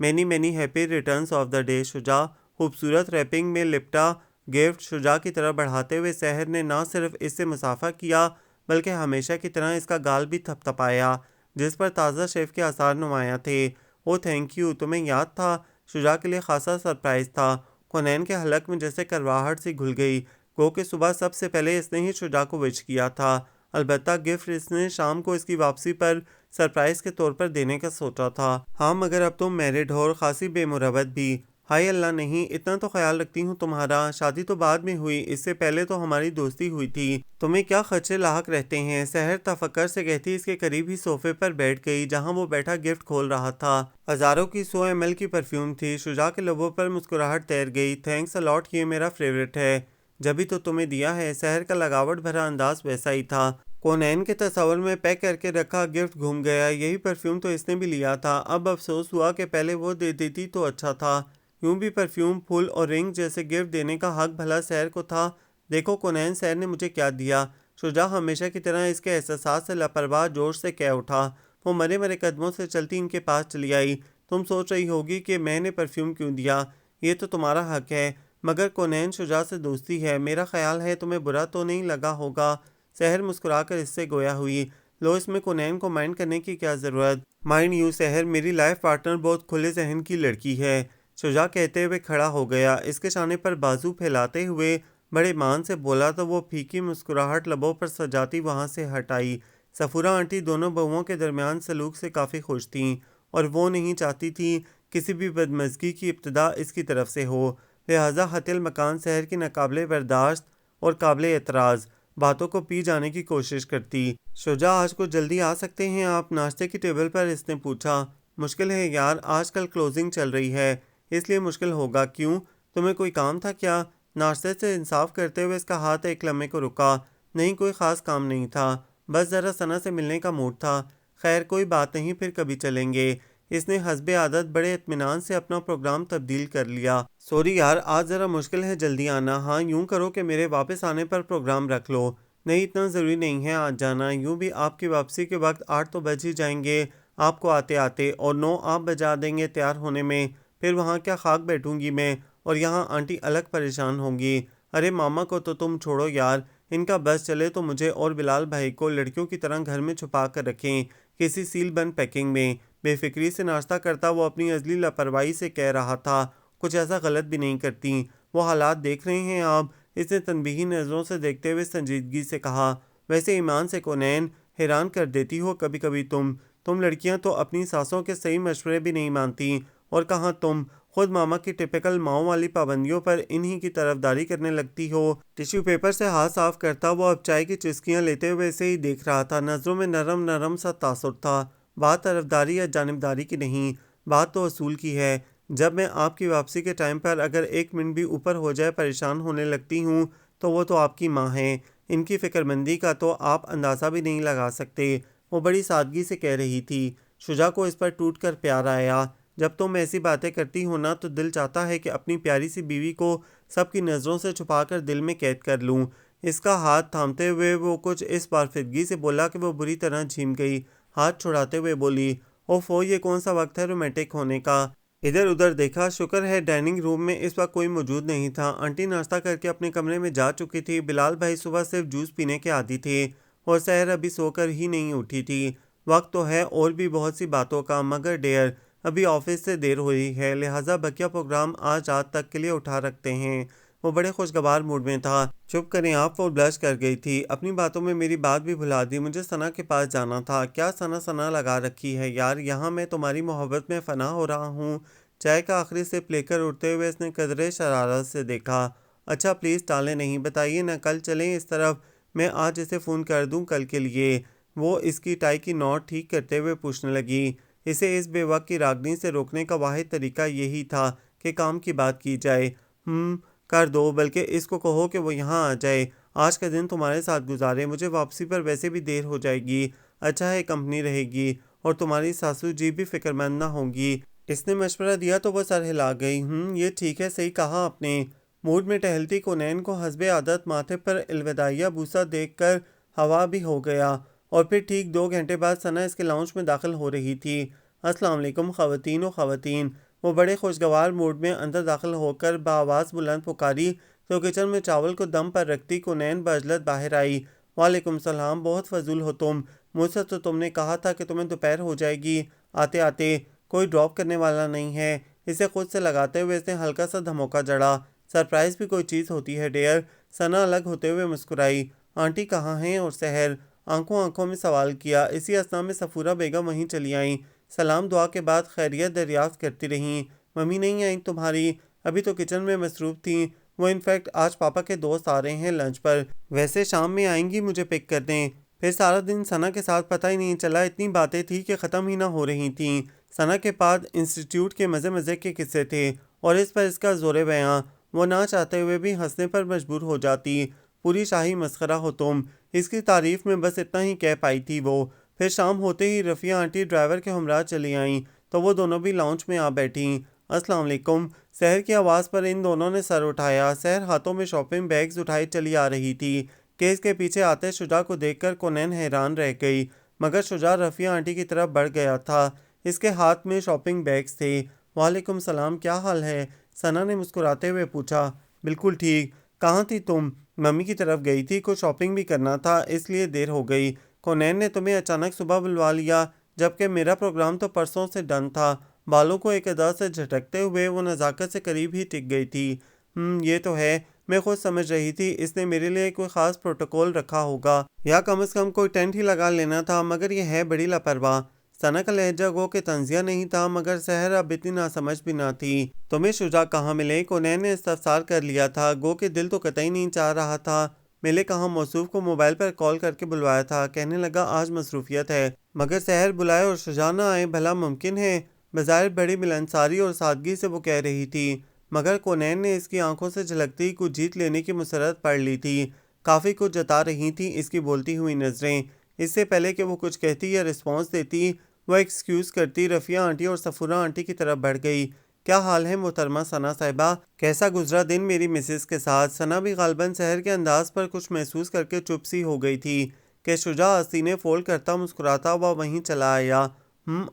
Many happy returns of the day. Shuja خوبصورت ریپنگ میں لپٹا گفٹ شجاع کی طرف بڑھاتے ہوئے سحر نے نہ صرف اس سے مصافحہ کیا بلکہ ہمیشہ کی طرح اس کا گال بھی تھپ تھپایا جس پر تازہ شیف کے آثار نمایاں تھے۔ او تھینک یو، تمہیں یاد تھا؟ شجاع کے لیے خاصا سرپرائز تھا۔ کونین کے حلق میں جیسے کرواہٹ سی گھل گئی، گو کہ صبح سب سے پہلے اس نے ہی شجاع کو وش کیا تھا۔ البتہ گفٹ اس نے شام کو اس کی واپسی پر سرپرائز کے طور پر دینے کا سوچا تھا۔ ہاں مگر اب تم میرڈ ہو اور خاصی بے مروت بھی۔ ہائے اللہ نہیں، اتنا تو خیال رکھتی ہوں تمہارا۔ شادی تو بعد میں ہوئی، اس سے پہلے تو ہماری دوستی ہوئی تھی۔ تمہیں کیا خدشے لاحق رہتے ہیں؟ سحر تفکر سے کہتی اس کے قریب ہی صوفے پر بیٹھ گئی جہاں وہ بیٹھا گفٹ کھول رہا تھا۔ ہزاروں کی 100 ml کی پرفیوم تھی۔ شجاع کے لبوں پر مسکراہٹ تیر گئی۔ تھینکس الاٹ، یہ میرا فیورٹ ہے۔ جبھی تو تمہیں دیا ہے۔ سحر کا لگاوٹ بھرا انداز ویسا ہی تھا۔ کونین کے تصور میں پیک کر کے رکھا گفٹ گھوم گیا۔ یہی پرفیوم تو اس نے بھی لیا تھا۔ اب افسوس ہوا کہ پہلے وہ دے دیتی تو اچھا تھا۔ یوں بھی پرفیوم، پھول اور رنگ جیسے گفٹ دینے کا حق بھلا سحر کو تھا۔ دیکھو کونین، سحر نے مجھے کیا دیا۔ شجاع ہمیشہ کی طرح اس کے احساسات سے لاپرواہ جوش سے کہہ اٹھا۔ وہ مرے مرے قدموں سے چلتی ان کے پاس چلی آئی۔ تم سوچ رہی ہوگی کہ میں نے پرفیوم کیوں دیا، یہ تو تمہارا حق ہے، مگر کونین شجاع سے دوستی ہے، میرا خیال ہے تمہیں برا تو نہیں لگا ہوگا۔ سحر مسکرا کر اس سے گویا ہوئی۔ لو، اس میں کونین کو مائنڈ کرنے کی کیا ضرورت؟ مائنڈ یو سحر، میری لائف پارٹنر بہت کھلے ذہن کی لڑکی ہے۔ شجاع کہتے ہوئے کھڑا ہو گیا۔ اس کے شانے پر بازو پھیلاتے ہوئے بڑے مان سے بولا تو وہ پھیکی مسکراہٹ لبوں پر سجاتی وہاں سے ہٹ آئی۔ سفورہ آنٹی دونوں بہوؤں کے درمیان سلوک سے کافی خوش تھیں اور وہ نہیں چاہتی تھیں کسی بھی بدمزگی کی ابتدا اس کی طرف سے ہو، لہٰذا حتی المکان سحر کی ناقابل برداشت اور قابل اعتراض باتوں کو پی جانے کی کوشش کرتی۔ شجاع، آج کچھ جلدی آ سکتے ہیں آپ؟ ناشتے کی ٹیبل پر اس نے پوچھا۔ مشکل ہے یار، آج کل کلوزنگ چل رہی ہے، اس لیے مشکل ہوگا۔ کیوں، تمہیں کوئی کام تھا کیا؟ ناشتے سے انصاف کرتے ہوئے اس کا ہاتھ ایک لمحے کو رکا۔ نہیں، کوئی خاص کام نہیں تھا، بس ذرا ثنا سے ملنے کا موڈ تھا۔ خیر کوئی بات نہیں، پھر کبھی چلیں گے۔ اس نے حسب عادت بڑے اطمینان سے اپنا پروگرام تبدیل کر لیا۔ سوری یار، آج ذرا مشکل ہے جلدی آنا۔ ہاں یوں کرو کہ میرے واپس آنے پر پروگرام رکھ لو۔ نہیں، اتنا ضروری نہیں ہے آج جانا، یوں بھی آپ کی واپسی کے وقت 8 تو بج ہی جائیں گے آپ کو آتے آتے، اور 9 آپ بجا دیں گے تیار ہونے میں۔ پھر وہاں کیا خاک بیٹھوں گی میں، اور یہاں آنٹی الگ پریشان ہوں گی۔ ارے ماما کو تو تم چھوڑو یار، ان کا بس چلے تو مجھے اور بلال بھائی کو لڑکیوں کی طرح گھر میں چھپا کر رکھیں کسی سیل بند پیکنگ میں۔ بے فکری سے ناشتہ کرتا وہ اپنی ازلی لاپرواہی سے کہہ رہا تھا، کچھ ایسا غلط بھی نہیں کرتی، وہ حالات دیکھ رہے ہیں آپ؟ اس نے تنبیہی نظروں سے دیکھتے ہوئے سنجیدگی سے کہا۔ ویسے ایمان سے کونین، حیران کر دیتی ہو کبھی کبھی تم لڑکیاں تو اپنی ساسوں کے صحیح مشورے بھی نہیں مانتی، اور کہاں تم خود ماما کی ٹپیکل ماؤں والی پابندیوں پر انہی کی طرفداری کرنے لگتی ہو۔ ٹیشو پیپر سے ہاتھ صاف کرتا وہ اب چائے کی چسکیاں لیتے ہوئے اسے ہی دیکھ رہا تھا۔ نظروں میں نرم نرم سا تاثر تھا۔ بات طرفداری یا جانبداری کی نہیں، بات تو اصول کی ہے۔ جب میں آپ کی واپسی کے ٹائم پر اگر 1 منٹ بھی اوپر ہو جائے پریشان ہونے لگتی ہوں تو وہ تو آپ کی ماں ہیں، ان کی فکر مندی کا تو آپ اندازہ بھی نہیں لگا سکتے۔ وہ بڑی سادگی سے کہہ رہی تھی۔ شجاع کو اس پر ٹوٹ کر پیار آیا۔ جب تم ایسی باتیں کرتی ہو نا تو دل چاہتا ہے کہ اپنی پیاری سی بیوی کو سب کی نظروں سے چھپا کر دل میں قید کر لوں۔ اس کا ہاتھ تھامتے ہوئے وہ کچھ اس بارفدگی سے بولا کہ وہ بری طرح جھیم گئی۔ ہاتھ چھڑاتے ہوئے بولی، اوفو، یہ کون سا وقت ہے رومانٹک ہونے کا؟ ادھر ادھر دیکھا، شکر ہے ڈائننگ روم میں اس وقت کوئی موجود نہیں تھا۔ آنٹی ناشتہ کر کے اپنے کمرے میں جا چکی تھی۔ بلال بھائی صبح صرف جوس پینے کے عادی تھے اور سحر ابھی سو کر ہی نہیں اٹھی تھی۔ وقت تو ہے اور بھی بہت سی باتوں کا، مگر ڈیئر ابھی آفس سے دیر ہو رہی ہے، لہٰذا بقیہ پروگرام آج رات تک کے لیے اٹھا رکھتے ہیں۔ وہ بڑے خوشگوار موڈ میں تھا۔ چپ کریں آپ، وہ بلش کر گئی تھی۔ اپنی باتوں میں میری بات بھی بھلا دی، مجھے ثنا کے پاس جانا تھا۔ کیا ثنا لگا رکھی ہے یار، یہاں میں تمہاری محبت میں فنا ہو رہا ہوں۔ چائے کا آخری سپ لے کر اٹھتے ہوئے اس نے قدرے شرارت سے دیکھا۔ اچھا پلیز ٹالیں نہیں، بتائیے نا کل چلیں اس طرف، میں آج اسے فون کر دوں کل کے لیے؟ وہ اس کی ٹائی کی نوٹ ٹھیک کرتے ہوئے پوچھنے لگی۔ اسے اس بے وقت کی راگنی سے روکنے کا واحد طریقہ یہی تھا کہ کام کی بات کی جائے۔ کر دو، بلکہ اس کو کہو کہ وہ یہاں آ جائے، آج کا دن تمہارے ساتھ گزارے، مجھے واپسی پر ویسے بھی دیر ہو جائے گی، اچھا ہے کمپنی رہے گی، اور تمہاری ساسو جی بھی فکر مند نہ ہوں گی۔ اس نے مشورہ دیا تو وہ سر ہلا گئی۔ یہ ٹھیک ہے، صحیح کہا آپ نے۔ موڈ میں ٹہلتی کونین کو حسب عادت ماتھے پر الوداعیہ بوسہ دیکھ کر ہوا بھی ہو گیا، اور پھر ٹھیک 2 گھنٹے بعد ثنا اس کے لاؤنج میں داخل ہو رہی تھی۔ السلام علیکم خواتین و خواتین، وہ بڑے خوشگوار موڈ میں اندر داخل ہو کر بآواز بلند پکاری جو کچن میں چاول کو دم پر رکھتی کونین بعجلت باہر آئی۔ وعلیکم السلام، بہت فضول ہو تم، مجھ سے تو تم نے کہا تھا کہ تمہیں دوپہر ہو جائے گی آتے آتے، کوئی ڈراپ کرنے والا نہیں ہے۔ اسے خود سے لگاتے ہوئے اس نے ہلکا سا دھموکا جڑا۔ سرپرائز بھی کوئی چیز ہوتی ہے ڈیئر، ثنا الگ ہوتے ہوئے مسکرائی۔ آنٹی کہاں ہیں اور سحر؟ آنکھوں میں سوال کیا۔ اسی اثنا میں صفورہ بیگم وہیں چلی آئیں، سلام دعا کے بعد خیریت دریافت کرتی رہیں۔ ممی نہیں آئیں تمہاری؟ ابھی تو کچن میں مصروف تھیں، وہ انفیکٹ آج پاپا کے دوست آ رہے ہیں لنچ پر، ویسے شام میں آئیں گی مجھے پک کر دیں۔ پھر سارا دن ثنا کے ساتھ پتہ ہی نہیں چلا، اتنی باتیں تھیں کہ ختم ہی نہ ہو رہی تھیں۔ ثنا کے پاس انسٹیٹیوٹ کے مزے کے قصے تھے اور اس پر اس کا زور بیاں، وہ نہ چاہتے ہوئے بھی ہنسنے پر مجبور ہو جاتی۔ پوری شاہی مسخرہ ہو تم، اس کی تعریف میں بس اتنا ہی کہہ پائی تھی وہ۔ پھر شام ہوتے ہی رفیہ آنٹی ڈرائیور کے ہمراہ چلی آئیں تو وہ دونوں بھی لاؤنج میں آ بیٹھیں۔ السلام علیکم۔ سحر کی آواز پر ان دونوں نے سر اٹھایا۔ سحر ہاتھوں میں شاپنگ بیگز اٹھائی چلی آ رہی تھی کہ اس کے پیچھے آتے شجاع کو دیکھ کر کونین حیران رہ گئی، مگر شجاع رفیہ آنٹی کی طرف بڑھ گیا تھا، اس کے ہاتھ میں شاپنگ بیگز تھے۔ وعلیکم السلام، کیا حال ہے؟ ثنا نے مسکراتے ہوئے پوچھا۔ بالکل ٹھیک، کہاں تھی تم؟ ممی کی طرف گئی تھی، کچھ شاپنگ بھی کرنا تھا اس لیے دیر ہو گئی۔ کونین نے تمہیں اچانک صبح بلوا لیا، جبکہ میرا پروگرام تو پرسوں سے ڈن تھا۔ بالوں کو ایک ادا سے جھٹکتے ہوئے وہ نزاکت سے قریب ہی ٹک گئی تھی۔ یہ تو ہے، میں خود سمجھ رہی تھی اس نے میرے لیے کوئی خاص پروٹوکول رکھا ہوگا یا کم از کم کوئی ٹینٹ ہی لگا لینا تھا، مگر یہ ہے بڑی لاپرواہ۔ ثنا کا لہجہ گو کہ طنزیہ نہیں تھا، مگر سحر اب اتنی ناسمجھ بھی نہ تھی۔ تمہیں شجاع کہاں ملے؟ کونین نے استفسار کر لیا تھا، گو کہ دل تو قطعی نہیں چاہ رہا تھا۔ ملے کہاں، موصوف کو موبائل پر کال کر کے بلوایا تھا، کہنے لگا آج مصروفیت ہے، مگر سحر بلائے اور شجاع نہ آئے بھلا ممکن ہے؟ بظاہر بڑی ملنساری اور سادگی سے وہ کہہ رہی تھی، مگر کونین نے اس کی آنکھوں سے جھلکتی کچھ جیت لینے کی مسرت پڑھ لی تھی۔ کافی کچھ جتا رہی تھیں اس کی بولتی ہوئی نظریں۔ اس سے پہلے کہ وہ کچھ کہتی یا رسپانس دیتی، وہ ایکسکیوز کرتی رفیہ آنٹی اور صفورہ آنٹی کی طرف بڑھ گئی۔ کیا حال ہے محترمہ ثنا صاحبہ؟ کیسا گزرا دن میری مسز کے ساتھ؟ ثنا بھی غالباً سحر کے انداز پر کچھ محسوس کر کے چپ سی ہو گئی تھی کہ شجاع سینے فولڈ کرتا مسکراتا ہوا وہیں چلا آیا۔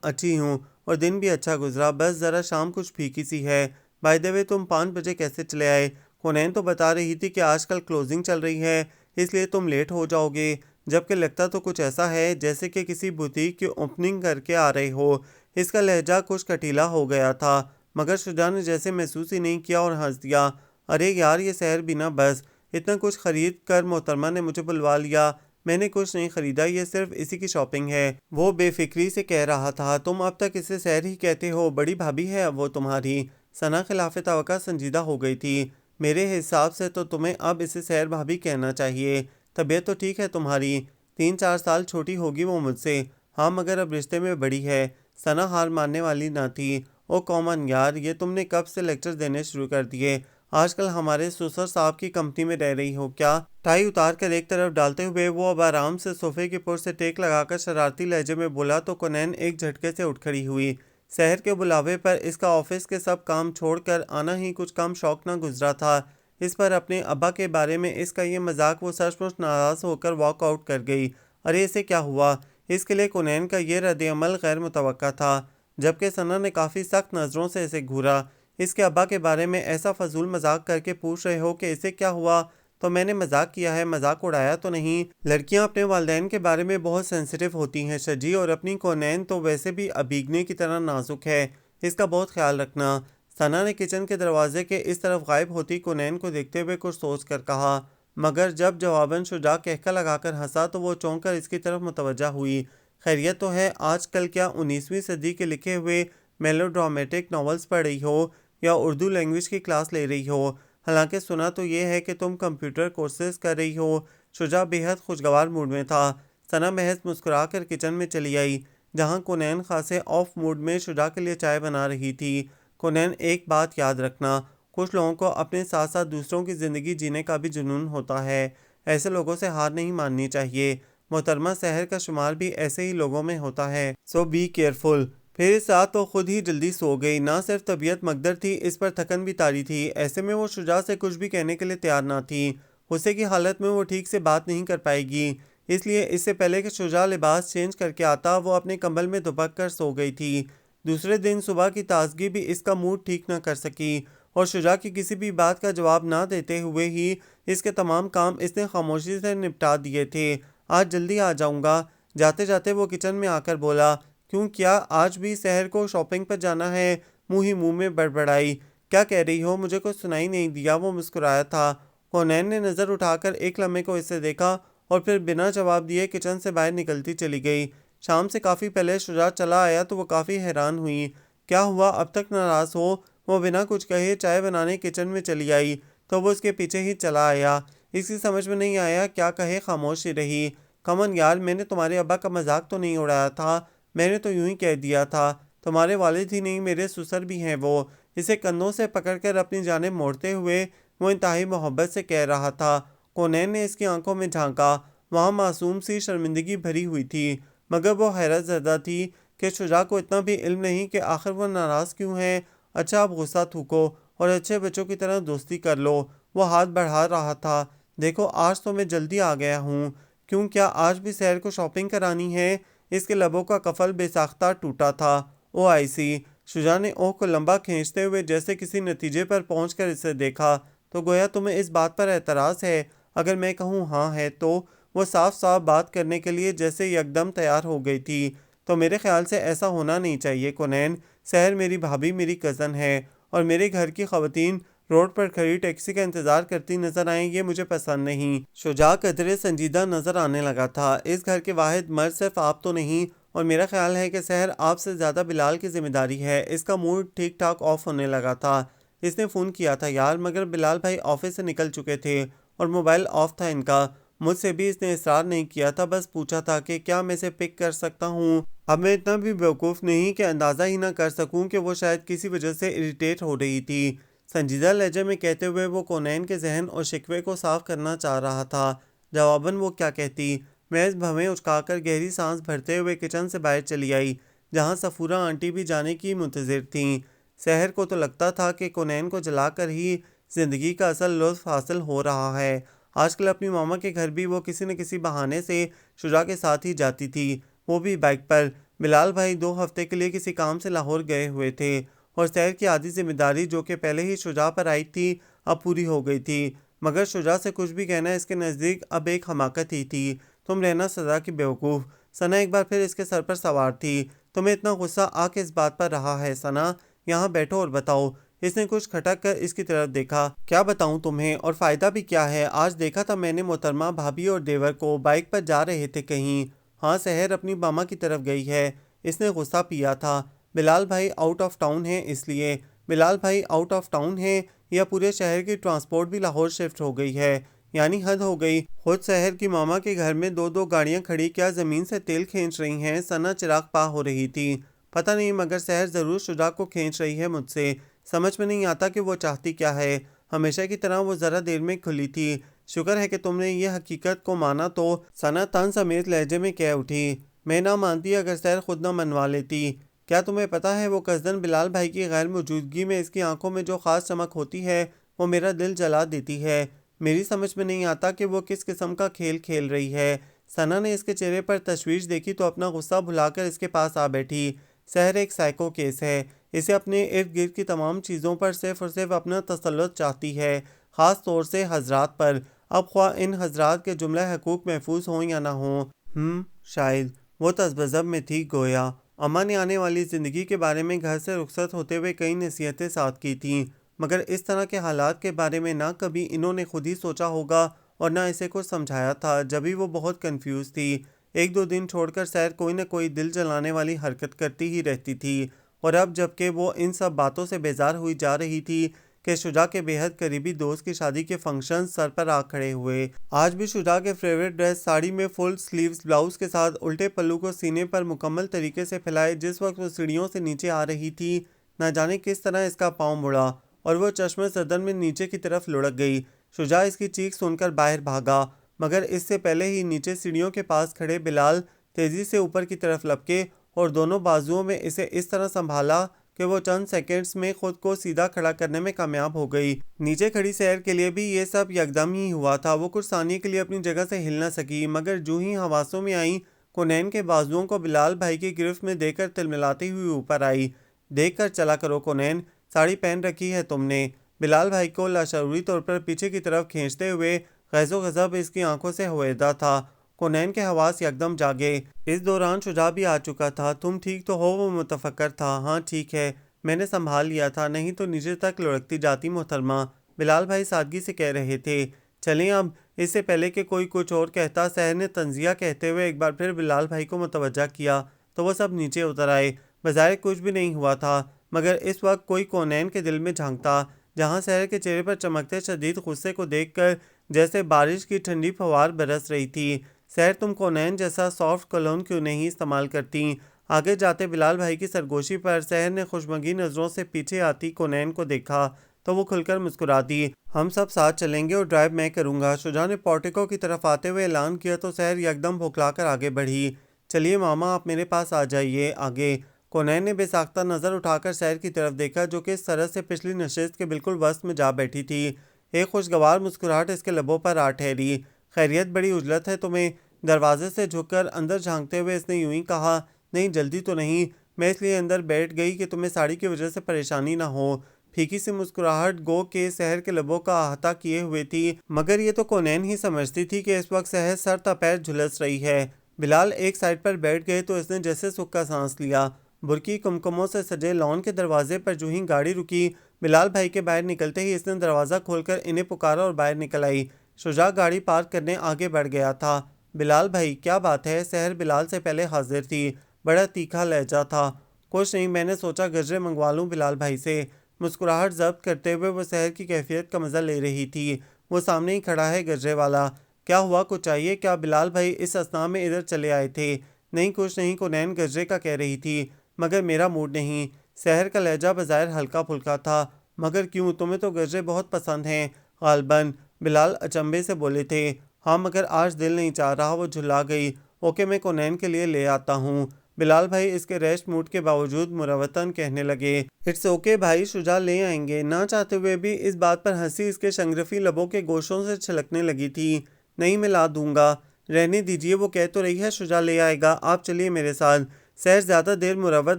اچھی ہوں، اور دن بھی اچھا گزرا، بس ذرا شام کچھ پھیکی سی ہے۔ بائی دی وے تم 5 بجے کیسے چلے آئے؟ کونین تو بتا رہی تھی کہ آج کل کلوزنگ چل رہی ہے اس لیے تم لیٹ ہو جاؤ گے، جبکہ لگتا تو کچھ ایسا ہے جیسے کہ کسی بوتیک کی اوپننگ کر کے آ رہے ہو۔ اس کا لہجہ کچھ کٹیلا ہو گیا تھا، مگر شجاع نے جیسے محسوس ہی نہیں کیا اور ہنس دیا۔ ارے یار یہ سحر بھی نہ، بس اتنا کچھ خرید کر محترمہ نے مجھے بلوا لیا، میں نے کچھ نہیں خریدا، یہ صرف اسی کی شاپنگ ہے، وہ بے فکری سے کہہ رہا تھا۔ تم اب تک اسے سحر ہی کہتے ہو، بڑی بھابھی ہے اب وہ تمہاری۔ ثنا خلاف توقع سنجیدہ ہو گئی تھی۔ میرے حساب سے تو تمہیں اب اسے سحر بھابھی کہنا چاہیے۔ طبیعت تو ٹھیک ہے تمہاری؟ 3-4 سال چھوٹی ہوگی وہ مجھ سے۔ ہاں مگر اب رشتے میں بڑی ہے۔ ثنا ہار ماننے والی نہ تھی۔ او کامن یار، یہ تم نے کب سے لیکچر دینے شروع کر دیے؟ آج کل ہمارے سسر صاحب کی کمپنی میں رہ رہی ہو کیا؟ ٹائی اتار کر ایک طرف ڈالتے ہوئے وہ اب آرام سے صوفے کی پشت سے ٹیک لگا کر شرارتی لہجے میں بولا تو کونین ایک جھٹکے سے اٹھ کھڑی ہوئی۔ سحر کے بلاوے پر اس کا آفس کے سب کام چھوڑ کر آنا ہی کچھ کم شوق نہ گزرا تھا۔ اس پر اپنے ابا کے بارے میں اس کا یہ مذاق وہ سچ مچ ناراض ہو کر واک آؤٹ کر گئی۔ ارے اسے کیا ہوا؟ اس کے لیے کونین کا یہ رد عمل غیر متوقع تھا، جبکہ ثنا نے کافی سخت نظروں سے اسے گھورا۔ اس کے ابا کے بارے میں ایسا فضول مذاق کر کے پوچھ رہے ہو کہ اسے کیا ہوا؟ تو میں نے مذاق کیا ہے، مذاق اڑایا تو نہیں۔ لڑکیاں اپنے والدین کے بارے میں بہت سینسیٹیو ہوتی ہیں شجی، اور اپنی کونین تو ویسے بھی ابیگنے کی طرح نازک ہے، اس کا بہت خیال رکھنا۔ ثنا نے کچن کے دروازے کے اس طرف غائب ہوتی کونین کو دیکھتے ہوئے کچھ سوچ کر کہا، مگر جب جواباً شجاع کہکا لگا کر ہنسا تو وہ چونک کر اس کی طرف متوجہ ہوئی۔ خیریت تو ہے؟ آج کل کیا 19ویں صدی کے لکھے ہوئے میلو ڈرامیٹک ناولز پڑھ رہی ہو یا اردو لینگویج کی کلاس لے رہی ہو؟ حالانکہ سنا تو یہ ہے کہ تم کمپیوٹر کورسز کر رہی ہو۔ شجاع بے حد خوشگوار موڈ میں تھا۔ ثنا محض مسکرا کر کچن میں چلی آئی، جہاں کونین خاصے آف موڈ میں شجاع کے لیے چائے بنا رہی تھی۔ کونین ایک بات یاد رکھنا، کچھ لوگوں کو اپنے ساتھ ساتھ دوسروں کی زندگی جینے کا بھی جنون ہوتا ہے، ایسے لوگوں سے ہار نہیں ماننی چاہیے۔ محترمہ سحر کا شمار بھی ایسے ہی لوگوں میں ہوتا ہے، سو بی کیئرفل۔ پھر اس رات تو خود ہی جلدی سو گئی، نہ صرف طبیعت مقدر تھی، اس پر تھکن بھی طاری تھی۔ ایسے میں وہ شجاع سے کچھ بھی کہنے کے لیے تیار نہ تھی۔ غصے کی حالت میں وہ ٹھیک سے بات نہیں کر پائے گی، اس لیے اس سے پہلے کہ شجاع لباس چینج کر کے آتا وہ اپنے کمبل میں دبک کر سو گئی تھی۔ دوسرے دن صبح کی تازگی بھی اس کا موڈ ٹھیک نہ کر سکی۔ اور شجاع کی کسی بھی بات کا جواب نہ دیتے ہوئے ہی اس کے تمام کام اس نے خاموشی سے نپٹا دیے تھے۔ آج جلدی آ جاؤں گا۔ جاتے جاتے وہ کچن میں آ کر بولا، کیوں کیا آج بھی سحر کو شاپنگ پر جانا ہے؟ منہ ہی منہ میں بڑبڑائی، کیا کہہ رہی ہو؟ مجھے کچھ سنائی نہیں دیا۔ وہ مسکرایا تھا۔ کونین نے نظر اٹھا کر ایک لمحے کو اسے دیکھا اور پھر بنا جواب دیے کچن سے باہر نکلتی چلی گئی۔ شام سے کافی پہلے شجاع چلا آیا تو وہ کافی حیران ہوئی۔ کیا ہوا، اب تک ناراض ہو؟ وہ بنا کچھ کہے چائے بنانے کچن میں چلی آئی تو وہ اس کے پیچھے ہی چلا آیا۔ اس کی سمجھ میں نہیں آیا کیا کہے، خاموش ہی رہی۔ کمن یار، میں نے تمہارے ابا کا مذاق تو نہیں اڑایا تھا، میں نے تو یوں ہی کہہ دیا تھا۔ تمہارے والد ہی نہیں، میرے سسر بھی ہیں وہ۔ اسے کندھوں سے پکڑ کر اپنی جانب موڑتے ہوئے وہ انتہائی محبت سے کہہ رہا تھا۔ کونین نے اس کی آنکھوں میں جھانکا، وہاں معصوم سی شرمندگی بھری ہوئی تھی، مگر وہ حیرت زدہ تھی کہ شجاع کو اتنا بھی علم نہیں کہ آخر وہ ناراض کیوں ہے۔ اچھا اب غصہ تھوکو اور اچھے بچوں کی طرح دوستی کر لو۔ وہ ہاتھ بڑھا رہا تھا۔ دیکھو آج تو میں جلدی آ گیا ہوں۔ کیوں، کیا آج بھی سحر کو شاپنگ کرانی ہے؟ اس کے لبوں کا قفل بے ساختہ ٹوٹا تھا۔ او آئی سی۔ شجاع نے اوہ کو لمبا کھینچتے ہوئے جیسے کسی نتیجے پر پہنچ کر اسے دیکھا۔ تو گویا تمہیں اس بات پر اعتراض ہے؟ اگر میں کہوں ہاں ہے تو؟ وہ صاف صاف بات کرنے کے لیے جیسے یکدم تیار ہو گئی تھی۔ تو میرے خیال سے ایسا ہونا نہیں چاہیے کونین۔ سحر میری بھابھی، میری کزن ہے، اور میرے گھر کی خواتین روڈ پر کھڑی ٹیکسی کا انتظار کرتی نظر آئیں، یہ مجھے پسند نہیں۔ شجاع قدرے سنجیدہ نظر آنے لگا تھا۔ اس گھر کے واحد مرد صرف آپ تو نہیں، اور میرا خیال ہے کہ سحر آپ سے زیادہ بلال کی ذمہ داری ہے۔ اس کا موڈ ٹھیک ٹھاک آف ہونے لگا تھا۔ اس نے فون کیا تھا یار، مگر بلال بھائی آفس سے نکل چکے تھے اور موبائل آف تھا ان کا۔ مجھ سے بھی اس نے اصرار نہیں کیا تھا، بس پوچھا تھا کہ کیا میں اسے پک کر سکتا ہوں۔ اب میں اتنا بھی بیوقوف نہیں کہ اندازہ ہی نہ کر سکوں کہ وہ شاید کسی وجہ سے اریٹیٹ ہو رہی تھی۔ سنجیدہ لہجے میں کہتے ہوئے وہ کونین کے ذہن اور شکوے کو صاف کرنا چاہ رہا تھا۔ جواباً وہ کیا کہتی؟ محض بھویں اچکا کر گہری سانس بھرتے ہوئے کچن سے باہر چلی آئی، جہاں صفورہ آنٹی بھی جانے کی منتظر تھیں۔ سحر کو تو لگتا تھا کہ کونین کو جلا کر ہی زندگی کا اصل لطف حاصل ہو رہا ہے۔ آج کل اپنی ماما کے گھر بھی وہ کسی نہ کسی بہانے سے شجاع کے ساتھ ہی جاتی تھی، وہ بھی بائک پر۔ بلال بھائی 2 ہفتے کے لیے کسی کام سے لاہور گئے ہوئے تھے، اور سحر کی آدھی ذمہ داری جو کہ پہلے ہی شجاع پر آئی تھی اب پوری ہو گئی تھی۔ مگر شجاع سے کچھ بھی کہنا اس کے نزدیک اب ایک حماقت ہی تھی۔ تم رہنا سزا کی بیوقوف۔ ثنا ایک بار پھر اس کے سر پر سوار تھی۔ تمہیں اتنا غصہ آ کے اس بات پر رہا ہے ثنا؟ یہاں بیٹھو اور بتاؤ۔ اس نے کچھ کھٹک کر اس کی طرف دیکھا۔ کیا بتاؤں تمہیں، اور فائدہ بھی کیا ہے؟ آج دیکھا تھا میں نے محترمہ بھابھی اور دیور کو بائک پر جا رہے تھے کہیں۔ ہاں، سحر اپنی ماما کی طرف گئی ہے۔ اس نے غصہ پیا تھا۔ بلال بھائی آؤٹ آف ٹاؤن ہیں اس لیے۔ بلال بھائی آؤٹ آف ٹاؤن ہیں یا پورے شہر کی ٹرانسپورٹ بھی لاہور شفٹ ہو گئی ہے؟ یعنی حد ہو گئی۔ خود سحر کی ماما کے گھر میں 2 گاڑیاں کھڑی کیا زمین سے تیل کھینچ رہی ہیں؟ ثنا چراغ پا ہو رہی تھی۔ پتہ نہیں، مگر سحر ضرور شجاع کو کھینچ رہی ہے مجھ سے۔ سمجھ میں نہیں آتا کہ وہ چاہتی کیا ہے۔ ہمیشہ کی طرح وہ ذرا دیر میں کھلی تھی۔ شکر ہے کہ تم نے یہ حقیقت کو مانا تو۔ ثنا طنز سمیت لہجے میں کہہ اٹھی، میں نہ مانتی اگر سحر خود نہ منوا لیتی۔ کیا تمہیں پتہ ہے وہ قصداً بلال بھائی کی غیر موجودگی میں اس کی آنکھوں میں جو خاص چمک ہوتی ہے وہ میرا دل جلا دیتی ہے۔ میری سمجھ میں نہیں آتا کہ وہ کس قسم کا کھیل کھیل رہی ہے۔ ثنا نے اس کے چہرے پر تشویش دیکھی تو اپنا غصہ بھلا کر اس کے پاس آ بیٹھی۔ سحر ایک سائیکو کیس ہے۔ اسے اپنے ارد گرد کی تمام چیزوں پر صرف اور صرف اپنا تسلط چاہتی ہے، خاص طور سے حضرات پر۔ اب خواہ ان حضرات کے جملہ حقوق محفوظ ہوں یا نہ ہوں۔ شاید وہ تذبذب میں تھی۔ گویا اماں نے آنے والی زندگی کے بارے میں گھر سے رخصت ہوتے ہوئے کئی نصیحتیں ساتھ کی تھیں، مگر اس طرح کے حالات کے بارے میں نہ کبھی انہوں نے خود ہی سوچا ہوگا اور نہ اسے کچھ سمجھایا تھا۔ جبھی وہ بہت کنفیوز تھی۔ 1-2 دن چھوڑ کر سحر کوئی نہ کوئی دل جلانے والی حرکت کرتی ہی رہتی تھی، اور اب جب کہ وہ ان سب باتوں سے بیزار ہوئی جا رہی تھی کہ شجاع کے بے حد قریبی دوست کی شادی کے فنکشنز سر پر آ کھڑے ہوئے۔ آج بھی شجاع کے فیوریٹ ڈریس ساڑی میں فل سلیوز بلاؤز کے ساتھ الٹے پلو کو سینے پر مکمل طریقے سے پھیلائے جس وقت وہ سیڑھیوں سے نیچے آ رہی تھی، نہ جانے کس طرح اس کا پاؤں مڑا اور وہ چشمِ زدن میں نیچے کی طرف لڑک گئی۔ شجاع اس کی چیخ سن کر باہر بھاگا، مگر اس سے پہلے ہی نیچے سیڑھیوں کے پاس کھڑے بلال تیزی سے اوپر کی طرف لپکے اور دونوں بازوؤں میں اسے اس طرح سنبھالا کہ وہ چند سیکنڈز میں خود کو سیدھا کھڑا کرنے میں کامیاب ہو گئی۔ نیچے کھڑی سحر کے لیے بھی یہ سب یکدم ہی ہوا تھا۔ وہ کچھ ثانیے کے لیے اپنی جگہ سے ہل نہ سکی، مگر جو ہی حواسوں میں آئیں کونین کے بازوؤں کو بلال بھائی کی گرفت میں دے کر تلملاتی ہوئی اوپر آئی۔ دیکھ کر چلا کرو کونین، ساڑی پہن رکھی ہے تم نے؟ بلال بھائی کو لاشعوری طور پر پیچھے کی طرف کھینچتے ہوئے غیظ و غضب اس کی آنکھوں سے ہویدا تھا۔ کونین کے حواس یکدم جاگے۔ اس دوران شجاع بھی آ چکا تھا۔ تم ٹھیک تو ہو؟ وہ متفکر تھا۔ ہاں ٹھیک ہے، میں نے سنبھال لیا تھا، نہیں تو نیچے تک لڑکتی جاتی محترمہ، بلال بھائی سادگی سے کہہ رہے تھے۔ چلیں اب۔ اس سے پہلے کہ کوئی کچھ اور کہتا، سحر نے تنزیہ کہتے ہوئے ایک بار پھر بلال بھائی کو متوجہ کیا تو وہ سب نیچے اتر آئے۔ بظاہر کچھ بھی نہیں ہوا تھا، مگر اس وقت کوئی کونین کے دل میں جھانکتا، جہاں سحر کے چہرے پر چمکتے شدید غصے کو دیکھ کر جیسے بارش کی ٹھنڈی فوار برس رہی تھی۔ سحر تم کونین جیسا سافٹ کلون کیوں نہیں استعمال کرتی؟ آگے جاتے بلال بھائی کی سرگوشی پر سحر نے خوشمگی نظروں سے پیچھے آتی کونین کو دیکھا تو وہ کھل کر مسکرا دی۔ ہم سب ساتھ چلیں گے اور ڈرائیو میں کروں گا، شجاع نے پورٹیکو کی طرف آتے ہوئے اعلان کیا تو سحر یکدم بھوکلا کر آگے بڑھی۔ چلیے ماما، آپ میرے پاس آ جائیے آگے۔ کونین نے بے ساختہ نظر اٹھا کر سحر کی طرف دیکھا جو کہ اس طرح سے پچھلی نشست کے بالکل وسط میں جا بیٹھی تھی۔ ایک خوشگوار مسکراہٹ اس کے لبوں پر آ ٹھہری۔ خیریت، بڑی عجلت ہے تمہیں؟ دروازے سے جھک کر اندر جھانکتے ہوئے اس نے یوں ہی کہا۔ نہیں، جلدی تو نہیں، میں اس لیے اندر بیٹھ گئی کہ تمہیں ساڑی کی وجہ سے پریشانی نہ ہو۔ پھیکی سی مسکراہٹ گو کہ سحر کے لبوں کا احاطہ کیے ہوئے تھی، مگر یہ تو کونین ہی سمجھتی تھی کہ اس وقت سحر سر تا پیر جھلس رہی ہے۔ بلال ایک سائڈ پر بیٹھ گئے تو اس نے جیسے سکھ کا سانس لیا۔ برقی کمکموں سے سجے لان کے دروازے پر جو ہی گاڑی رکی، بلال بھائی کے باہر نکلتے ہی اس نے دروازہ کھول کر انہیں پکارا اور باہر نکل آئی۔ شجاع گاڑی پارک کرنے آگے بڑھ گیا تھا۔ بلال بھائی، کیا بات ہے؟ سحر بلال سے پہلے حاضر تھی، بڑا تیکھا لہجہ تھا۔ کچھ نہیں، میں نے سوچا گجرے منگوا لوں بلال بھائی سے۔ مسکراہٹ ضبط کرتے ہوئے وہ سحر کی کیفیت کا مزہ لے رہی تھی۔ وہ سامنے ہی کھڑا ہے گجرے والا۔ کیا ہوا، کچھ چاہیے کیا؟ بلال بھائی اس اثناء میں ادھر چلے آئے تھے۔ نہیں کچھ نہیں، کونین گجرے کا کہہ رہی تھی، مگر میرا موڈ نہیں۔ سحر کا لہجہ بظاہر ہلکا پھلکا تھا۔ مگر کیوں؟ تمہیں تو گجرے بہت پسند ہیں غالباً، بلال اچنبھے سے بولے تھے۔ ہاں مگر آج دل نہیں چاہ رہا، وہ جھلا گئی۔ اوکے، میں کونین کے لیے لے آتا ہوں، بلال بھائی اس کے ریسٹ موڈ کے باوجود مروتاً کہنے لگے۔ اٹس اوکے بھائی، شجاع لے آئیں گے۔ نہ چاہتے ہوئے بھی اس بات پر ہنسی اس کے شنگرفی لبوں کے گوشوں سے چھلکنے لگی تھی۔ نہیں، میں لا دوں گا، رہنے دیجیے، وہ کہہ تو رہی ہے شجاع لے آئے گا، آپ چلیے میرے ساتھ۔ سحر زیادہ دیر مروت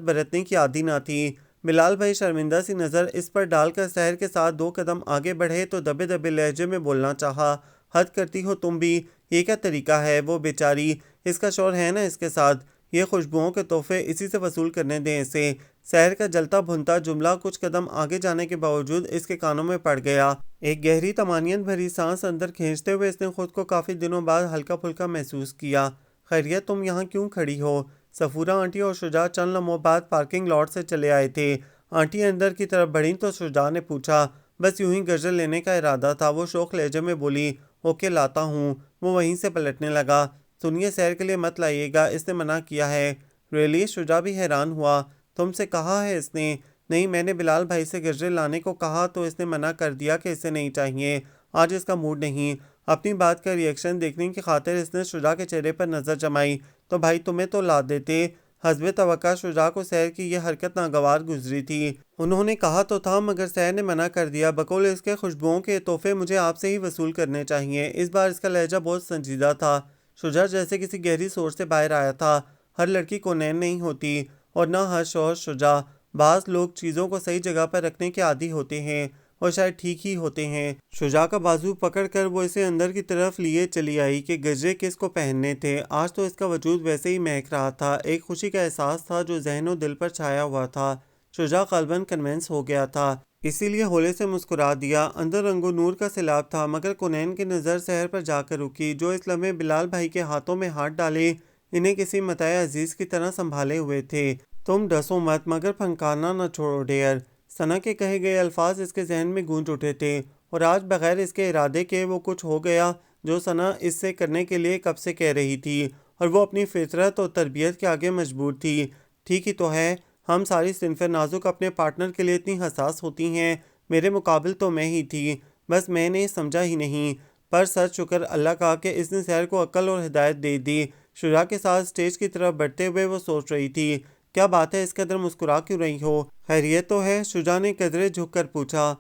برتنے کی عادی نہ تھی۔ بلال بھائی شرمندہ سی نظر اس پر ڈال کر سحر کے ساتھ 2 قدم آگے بڑھے تو دبے دبے لہجے میں بولنا چاہا، حد کرتی ہو تم بھی، یہ کیا طریقہ ہے؟ وہ بیچاری، اس کا شوہر ہے نا اس کے ساتھ، یہ خوشبوؤں کے تحفے اسی سے وصول کرنے دیں اسے۔ سحر کا جلتا بھنتا جملہ کچھ قدم آگے جانے کے باوجود اس کے کانوں میں پڑ گیا۔ ایک گہری طمانینت بھری سانس اندر کھینچتے ہوئے اس نے خود کو کافی دنوں بعد ہلکا پھلکا محسوس کیا۔ خیریت، تم یہاں کیوں کھڑی ہو؟ صفورہ آنٹی اور شجاع چند لمحوں بعد پارکنگ لاٹ سے چلے آئے تھے۔ آنٹی اندر کی طرف بڑھیں تو شجاع نے پوچھا۔ بس یوں ہی گجر لینے کا ارادہ تھا، وہ شوخ لہجے میں بولی۔ اوکے، لاتا ہوں۔ وہ وہیں سے پلٹنے لگا۔ سنیے، سحر کے لیے مت لائیے گا، اس نے منع کیا ہے۔ ریلی؟ شجاع بھی حیران ہوا۔ تم سے کہا ہے اس نے؟ نہیں، میں نے بلال بھائی سے گجرے لانے کو کہا تو اس نے منع کر دیا کہ اسے نہیں چاہیے، آج اس کا موڈ نہیں۔ اپنی بات کا ری ایکشن دیکھنے کی خاطر اس نے شجاع کے چہرے پر نظر جمائی تو بھائی تمہیں تو لا دیتے۔ حسب توقع شجاع کو سحر کی یہ حرکت ناگوار گزری تھی۔ انہوں نے کہا تو تھا مگر سحر نے منع کر دیا، بقول اس کے خوشبوؤں کے تحفے مجھے آپ سے ہی وصول کرنے چاہیے۔ اس بار اس کا لہجہ بہت سنجیدہ تھا۔ شجاع جیسے کسی گہری سوچ سے باہر آیا تھا۔ ہر لڑکی کونین نہیں ہوتی اور نہ ہر شوہر شجاع۔ بعض لوگ چیزوں کو صحیح جگہ پر رکھنے کے عادی ہوتے ہیں اور شاید ٹھیک ہی ہوتے ہیں۔ شجاع کا بازو پکڑ کر وہ اسے اندر کی طرف لیے چلی آئی کہ گجرے کس کو پہننے تھے۔ آج تو اس کا وجود ویسے ہی مہک رہا تھا، ایک خوشی کا احساس تھا جو ذہن و دل پر چھایا ہوا تھا۔ شجاع غالباً کنونس ہو گیا تھا، اسی لیے ہولے سے مسکرا دیا۔ اندر رنگ و نور کا سیلاب تھا، مگر کونین کی نظر سحر پر جا کر رکی جو اس لمحے بلال بھائی کے ہاتھوں میں ہاتھ ڈالے انہیں کسی متاع عزیز کی طرح سنبھالے ہوئے تھے۔ تم ڈسو مت، مگر پھنکارنا نہ چھوڑو ڈیئر۔ ثنا کے کہے گئے الفاظ اس کے ذہن میں گونج اٹھے تھے اور آج بغیر اس کے ارادے کے وہ کچھ ہو گیا جو ثنا اس سے کرنے کے لیے کب سے کہہ رہی تھی، اور وہ اپنی فطرت اور تربیت کے آگے مجبور تھی۔ ٹھیک ہی تو ہے، ہم ساری صنف نازک اپنے پارٹنر کے لیے اتنی حساس ہوتی ہیں، میرے مقابل تو میں ہی تھی، بس میں نے سمجھا ہی نہیں۔ پر سچ شکر اللہ کا کہ اس نے سحر کو عقل اور ہدایت دے دی۔ شجاع کے ساتھ اسٹیج کی طرف بڑھتے ہوئے وہ سوچ رہی تھی، کیا بات ہے، اس قدر مسکرا کیوں رہی ہو؟ خیریت تو ہے؟ شجاع نے قدرے جھک کر پوچھا۔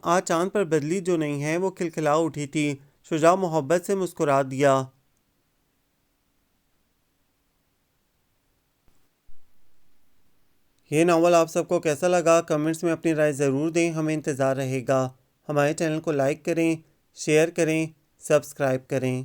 آج چاند پر بدلی جو نہیں ہے، وہ کھلکھلا اٹھی تھی۔ شجاع محبت سے مسکرا دیا۔ یہ ناول آپ سب کو کیسا لگا کمنٹس میں اپنی رائے ضرور دیں، ہمیں انتظار رہے گا۔ ہمارے چینل کو لائک کریں، شیئر کریں، سبسکرائب کریں۔